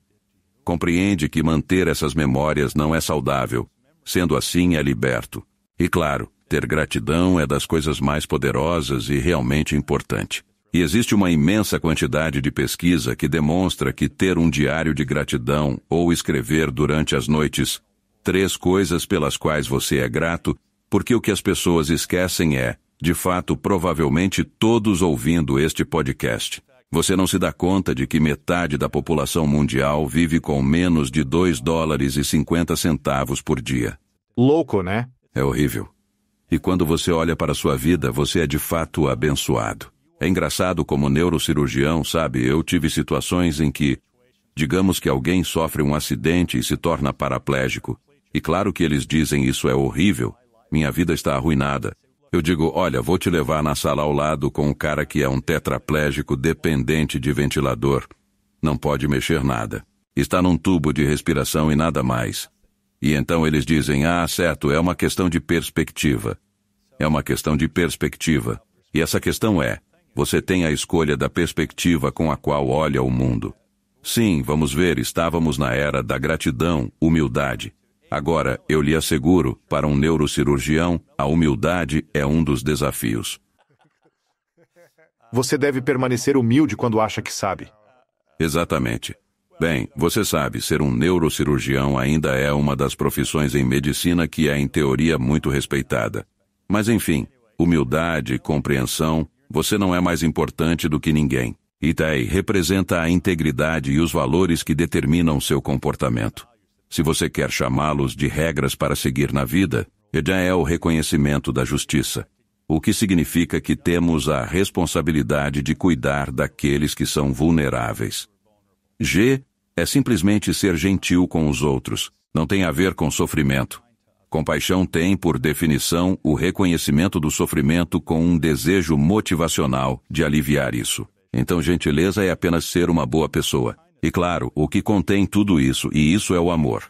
compreende que manter essas memórias não é saudável, sendo assim é liberto. E claro, ter gratidão é das coisas mais poderosas e realmente importante. E existe uma imensa quantidade de pesquisa que demonstra que ter um diário de gratidão ou escrever durante as noites 3 coisas pelas quais você é grato, porque o que as pessoas esquecem é, de fato, provavelmente todos ouvindo este podcast. Você não se dá conta de que metade da população mundial vive com menos de $2,50 por dia. Louco, né? É horrível. E quando você olha para a sua vida, você é de fato abençoado. É engraçado como neurocirurgião, sabe? Eu tive situações em que, digamos que alguém sofre um acidente e se torna paraplégico. E claro que eles dizem isso é horrível. Minha vida está arruinada. Eu digo, olha, vou te levar na sala ao lado com um cara que é um tetraplégico dependente de ventilador. Não pode mexer nada. Está num tubo de respiração e nada mais. E então eles dizem, certo, é uma questão de perspectiva. É uma questão de perspectiva. E essa questão é, você tem a escolha da perspectiva com a qual olha o mundo. Sim, vamos ver, estávamos na era da gratidão, humildade. Agora, eu lhe asseguro, para um neurocirurgião, a humildade é um dos desafios. Você deve permanecer humilde quando acha que sabe. Exatamente. Bem, você sabe, ser um neurocirurgião ainda é uma das profissões em medicina que é, em teoria, muito respeitada. Mas, enfim, humildade, compreensão, você não é mais importante do que ninguém. Itai representa a integridade e os valores que determinam seu comportamento. Se você quer chamá-los de regras para seguir na vida, já é o reconhecimento da justiça, o que significa que temos a responsabilidade de cuidar daqueles que são vulneráveis. G é simplesmente ser gentil com os outros, não tem a ver com sofrimento. Compaixão tem, por definição, o reconhecimento do sofrimento com um desejo motivacional de aliviar isso. Então, gentileza é apenas ser uma boa pessoa. E claro, o que contém tudo isso, e isso é o amor.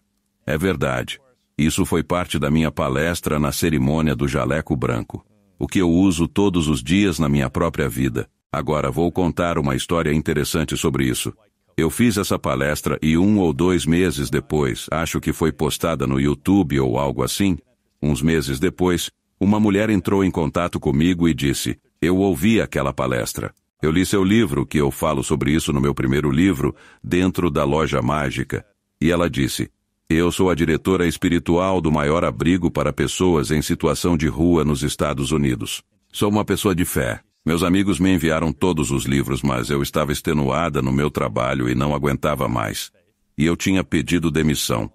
É verdade. Isso foi parte da minha palestra na cerimônia do jaleco branco. O que eu uso todos os dias na minha própria vida. Agora vou contar uma história interessante sobre isso. Eu fiz essa palestra e 1 ou 2 meses depois, acho que foi postada no YouTube ou algo assim, uns meses depois, uma mulher entrou em contato comigo e disse, eu ouvi aquela palestra. Eu li seu livro, que eu falo sobre isso no meu primeiro livro, Dentro da Loja Mágica. E ela disse, eu sou a diretora espiritual do maior abrigo para pessoas em situação de rua nos Estados Unidos. Sou uma pessoa de fé. Meus amigos me enviaram todos os livros, mas eu estava extenuada no meu trabalho e não aguentava mais. E eu tinha pedido demissão.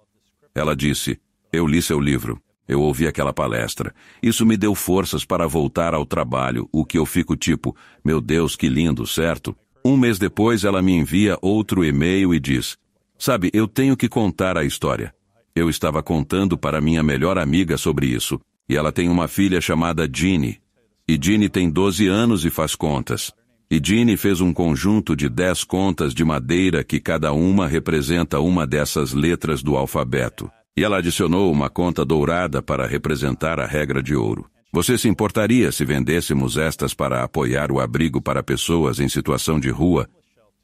Ela disse, eu li seu livro. Eu ouvi aquela palestra. Isso me deu forças para voltar ao trabalho, o que eu fico tipo, meu Deus, que lindo, certo? Um mês depois, ela me envia outro e-mail e diz, sabe, eu tenho que contar a história. Eu estava contando para minha melhor amiga sobre isso, e ela tem uma filha chamada Ginny. E Ginny tem 12 anos e faz contas. E Ginny fez um conjunto de 10 contas de madeira que cada uma representa uma dessas letras do alfabeto. E ela adicionou uma conta dourada para representar a regra de ouro. Você se importaria se vendêssemos estas para apoiar o abrigo para pessoas em situação de rua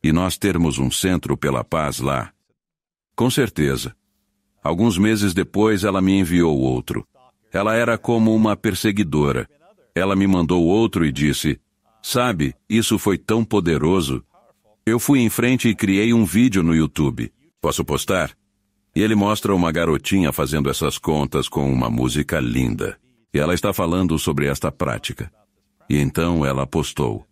e nós termos um centro pela paz lá? Com certeza. Alguns meses depois ela me enviou outro. Ela era como uma perseguidora. Ela me mandou outro e disse, sabe, isso foi tão poderoso. Eu fui em frente e criei um vídeo no YouTube. Posso postar? E ele mostra uma garotinha fazendo essas contas com uma música linda. E ela está falando sobre esta prática. E então ela postou.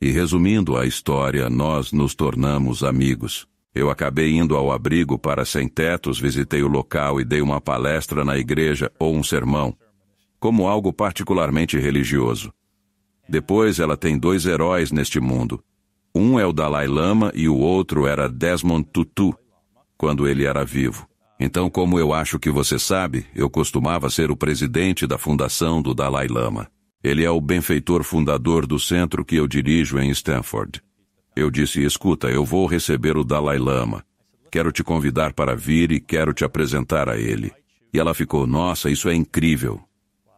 E resumindo a história, nós nos tornamos amigos. Eu acabei indo ao abrigo para sem-tetos, visitei o local e dei uma palestra na igreja ou um sermão, como algo particularmente religioso. Depois ela tem 2 heróis neste mundo. Um é o Dalai Lama e o outro era Desmond Tutu, quando ele era vivo. Então, como eu acho que você sabe, eu costumava ser o presidente da fundação do Dalai Lama. Ele é o benfeitor fundador do centro que eu dirijo em Stanford. Eu disse, escuta, eu vou receber o Dalai Lama. Quero te convidar para vir e quero te apresentar a ele. E ela ficou, nossa, isso é incrível.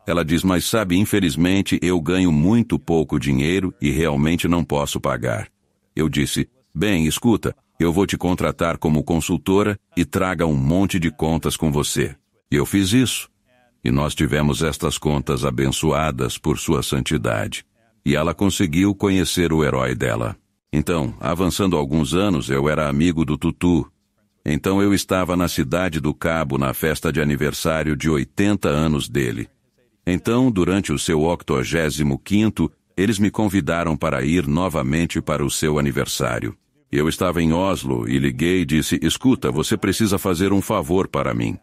Ela diz, mas sabe, infelizmente eu ganho muito pouco dinheiro e realmente não posso pagar. Eu disse, bem, escuta, eu vou te contratar como consultora e traga um monte de contas com você. E eu fiz isso. E nós tivemos estas contas abençoadas por sua santidade. E ela conseguiu conhecer o herói dela. Então, avançando alguns anos, eu era amigo do Tutu. Então eu estava na Cidade do Cabo na festa de aniversário de 80 anos dele. Então, durante o seu 85º, eles me convidaram para ir novamente para o seu aniversário. Eu estava em Oslo e liguei e disse, escuta, você precisa fazer um favor para mim.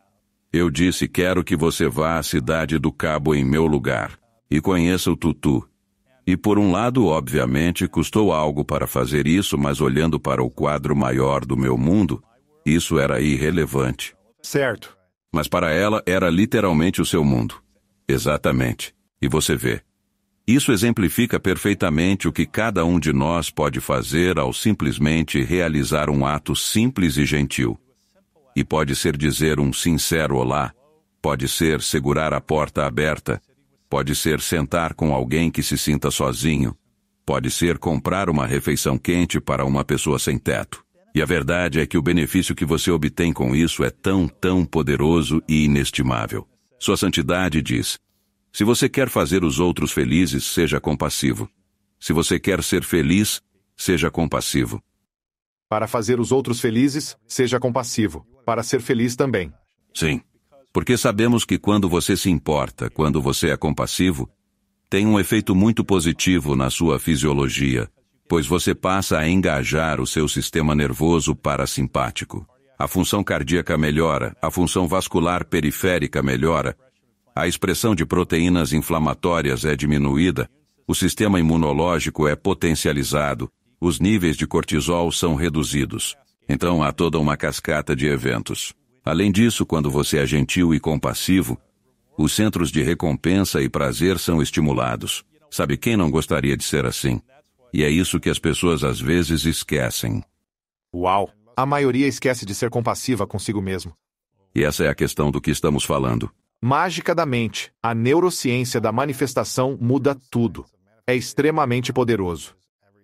Eu disse, quero que você vá à Cidade do Cabo em meu lugar e conheça o Tutu. E por um lado, obviamente, custou algo para fazer isso, mas olhando para o quadro maior do meu mundo, isso era irrelevante. Certo. Mas para ela era literalmente o seu mundo. Exatamente. E você vê. Isso exemplifica perfeitamente o que cada um de nós pode fazer ao simplesmente realizar um ato simples e gentil. E pode ser dizer um sincero olá, pode ser segurar a porta aberta, pode ser sentar com alguém que se sinta sozinho, pode ser comprar uma refeição quente para uma pessoa sem teto. E a verdade é que o benefício que você obtém com isso é tão poderoso e inestimável. Sua santidade diz, se você quer fazer os outros felizes, seja compassivo. Se você quer ser feliz, seja compassivo. Para fazer os outros felizes, seja compassivo. Para ser feliz também. Sim. Porque sabemos que quando você se importa, quando você é compassivo, tem um efeito muito positivo na sua fisiologia, pois você passa a engajar o seu sistema nervoso parasimpático. A função cardíaca melhora, a função vascular periférica melhora, a expressão de proteínas inflamatórias é diminuída, o sistema imunológico é potencializado, os níveis de cortisol são reduzidos. Então há toda uma cascata de eventos. Além disso, quando você é gentil e compassivo, os centros de recompensa e prazer são estimulados. Sabe quem não gostaria de ser assim? E é isso que as pessoas às vezes esquecem. Uau! A maioria esquece de ser compassiva consigo mesmo. E essa é a questão do que estamos falando. Mágica da mente, a neurociência da manifestação muda tudo. É extremamente poderoso.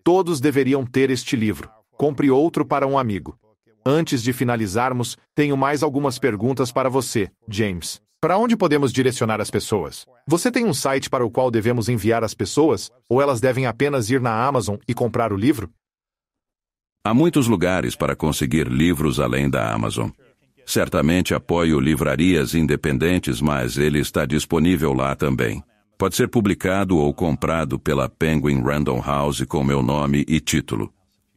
Todos deveriam ter este livro. Compre outro para um amigo. Antes de finalizarmos, tenho mais algumas perguntas para você, James. Para onde podemos direcionar as pessoas? Você tem um site para o qual devemos enviar as pessoas, ou elas devem apenas ir na Amazon e comprar o livro? Há muitos lugares para conseguir livros além da Amazon. Certamente apoio livrarias independentes, mas ele está disponível lá também. Pode ser publicado ou comprado pela Penguin Random House com meu nome e título.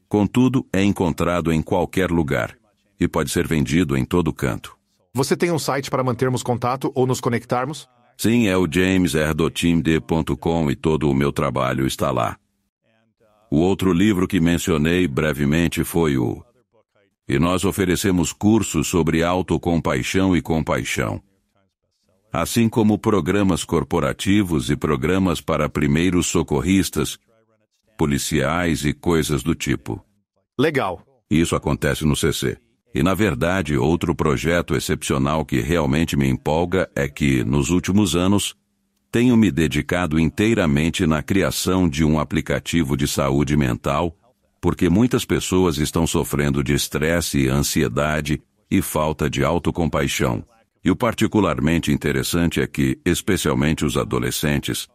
Contudo, é encontrado em qualquer lugar e pode ser vendido em todo canto. Você tem um site para mantermos contato ou nos conectarmos? Sim, é o jamesr.teamd.com e todo o meu trabalho está lá. O outro livro que mencionei brevemente foi o... E nós oferecemos cursos sobre autocompaixão e compaixão, assim como programas corporativos e programas para primeiros socorristas, policiais e coisas do tipo. Legal. Isso acontece no CC. E, na verdade, outro projeto excepcional que realmente me empolga é que, nos últimos anos, tenho me dedicado inteiramente na criação de um aplicativo de saúde mental, porque muitas pessoas estão sofrendo de estresse, ansiedade e falta de autocompaixão. E o particularmente interessante é que, especialmente os adolescentes,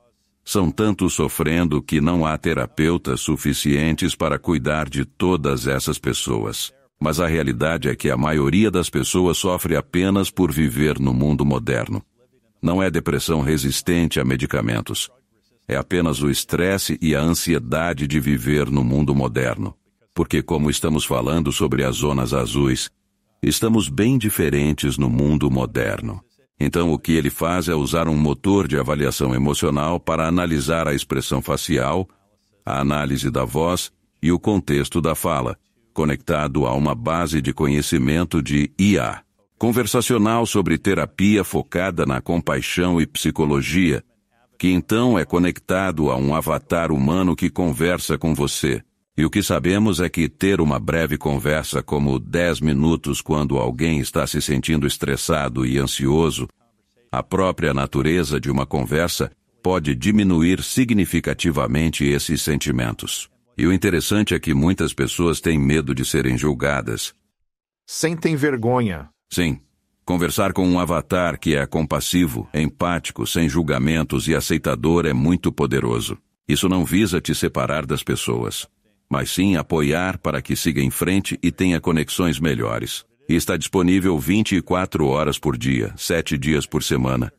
são tanto sofrendo que não há terapeutas suficientes para cuidar de todas essas pessoas. Mas a realidade é que a maioria das pessoas sofre apenas por viver no mundo moderno. Não é depressão resistente a medicamentos. É apenas o estresse e a ansiedade de viver no mundo moderno. Porque, como estamos falando sobre as zonas azuis, estamos bem diferentes no mundo moderno. Então, o que ele faz é usar um motor de avaliação emocional para analisar a expressão facial, a análise da voz e o contexto da fala, conectado a uma base de conhecimento de IA, conversacional sobre terapia focada na compaixão e psicologia, que então é conectado a um avatar humano que conversa com você. E o que sabemos é que ter uma breve conversa como 10 minutos quando alguém está se sentindo estressado e ansioso, a própria natureza de uma conversa pode diminuir significativamente esses sentimentos. E o interessante é que muitas pessoas têm medo de serem julgadas. Sentem vergonha. Sim. Conversar com um avatar que é compassivo, empático, sem julgamentos e aceitador é muito poderoso. Isso não visa te separar das pessoas, mas sim apoiar para que siga em frente e tenha conexões melhores. E está disponível 24 horas por dia, 7 dias por semana.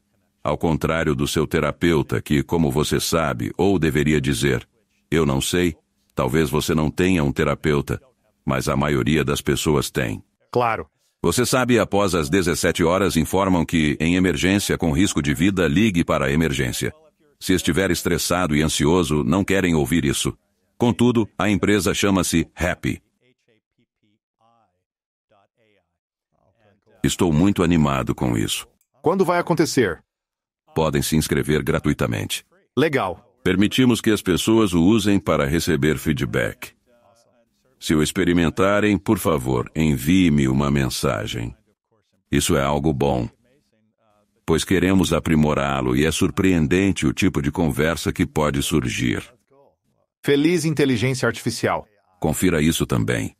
Ao contrário do seu terapeuta que, como você sabe, ou deveria dizer, eu não sei, talvez você não tenha um terapeuta, mas a maioria das pessoas tem. Claro. Você sabe, após as 17 horas informam que, em emergência com risco de vida, ligue para a emergência. Se estiver estressado e ansioso, não querem ouvir isso. Contudo, a empresa chama-se Happy. Estou muito animado com isso. Quando vai acontecer? Podem se inscrever gratuitamente. Legal. Permitimos que as pessoas o usem para receber feedback. Se o experimentarem, por favor, envie-me uma mensagem. Isso é algo bom, pois queremos aprimorá-lo e é surpreendente o tipo de conversa que pode surgir. Feliz inteligência artificial. Confira isso também.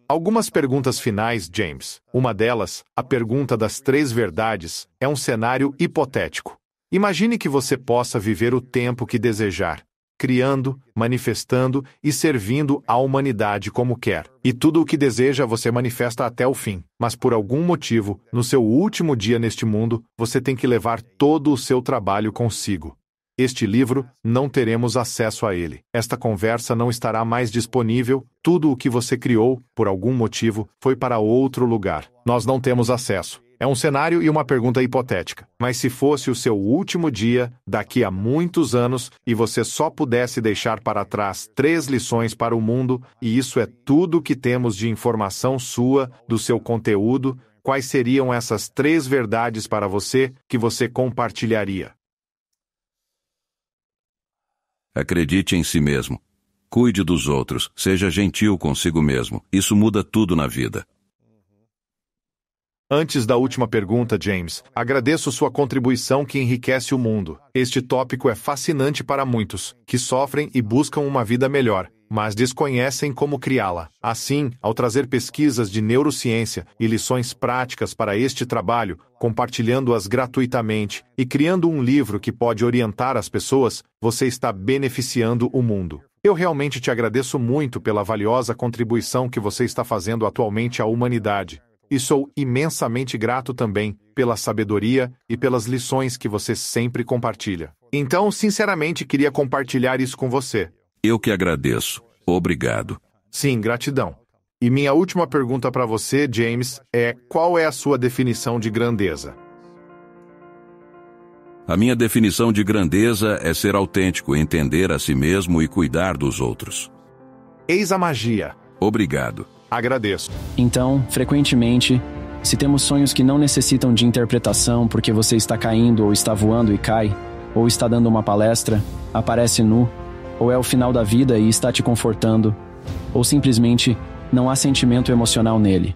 Algumas perguntas finais, James. Uma delas, a pergunta das 3 verdades, é um cenário hipotético. Imagine que você possa viver o tempo que desejar, criando, manifestando e servindo a humanidade como quer. E tudo o que deseja você manifesta até o fim. Mas por algum motivo, no seu último dia neste mundo, você tem que levar todo o seu trabalho consigo. Este livro, não teremos acesso a ele. Esta conversa não estará mais disponível. Tudo o que você criou, por algum motivo, foi para outro lugar. Nós não temos acesso. É um cenário e uma pergunta hipotética. Mas se fosse o seu último dia, daqui a muitos anos, e você só pudesse deixar para trás 3 lições para o mundo, e isso é tudo que temos de informação sua, do seu conteúdo, quais seriam essas 3 verdades para você que você compartilharia? Acredite em si mesmo. Cuide dos outros. Seja gentil consigo mesmo. Isso muda tudo na vida. Antes da última pergunta, James, agradeço sua contribuição que enriquece o mundo. Este tópico é fascinante para muitos, que sofrem e buscam uma vida melhor, mas desconhecem como criá-la. Assim, ao trazer pesquisas de neurociência e lições práticas para este trabalho, compartilhando-as gratuitamente e criando um livro que pode orientar as pessoas, você está beneficiando o mundo. Eu realmente te agradeço muito pela valiosa contribuição que você está fazendo atualmente à humanidade. E sou imensamente grato também pela sabedoria e pelas lições que você sempre compartilha. Então, sinceramente, queria compartilhar isso com você. Eu que agradeço. Obrigado. Sim, gratidão. E minha última pergunta para você, James, é: qual é a sua definição de grandeza? A minha definição de grandeza é ser autêntico, entender a si mesmo e cuidar dos outros. Eis a magia. Obrigado. Agradeço. Então, frequentemente, se temos sonhos que não necessitam de interpretação porque você está caindo ou está voando e cai, ou está dando uma palestra, aparece nu, ou é o final da vida e está te confortando, ou simplesmente não há sentimento emocional nele.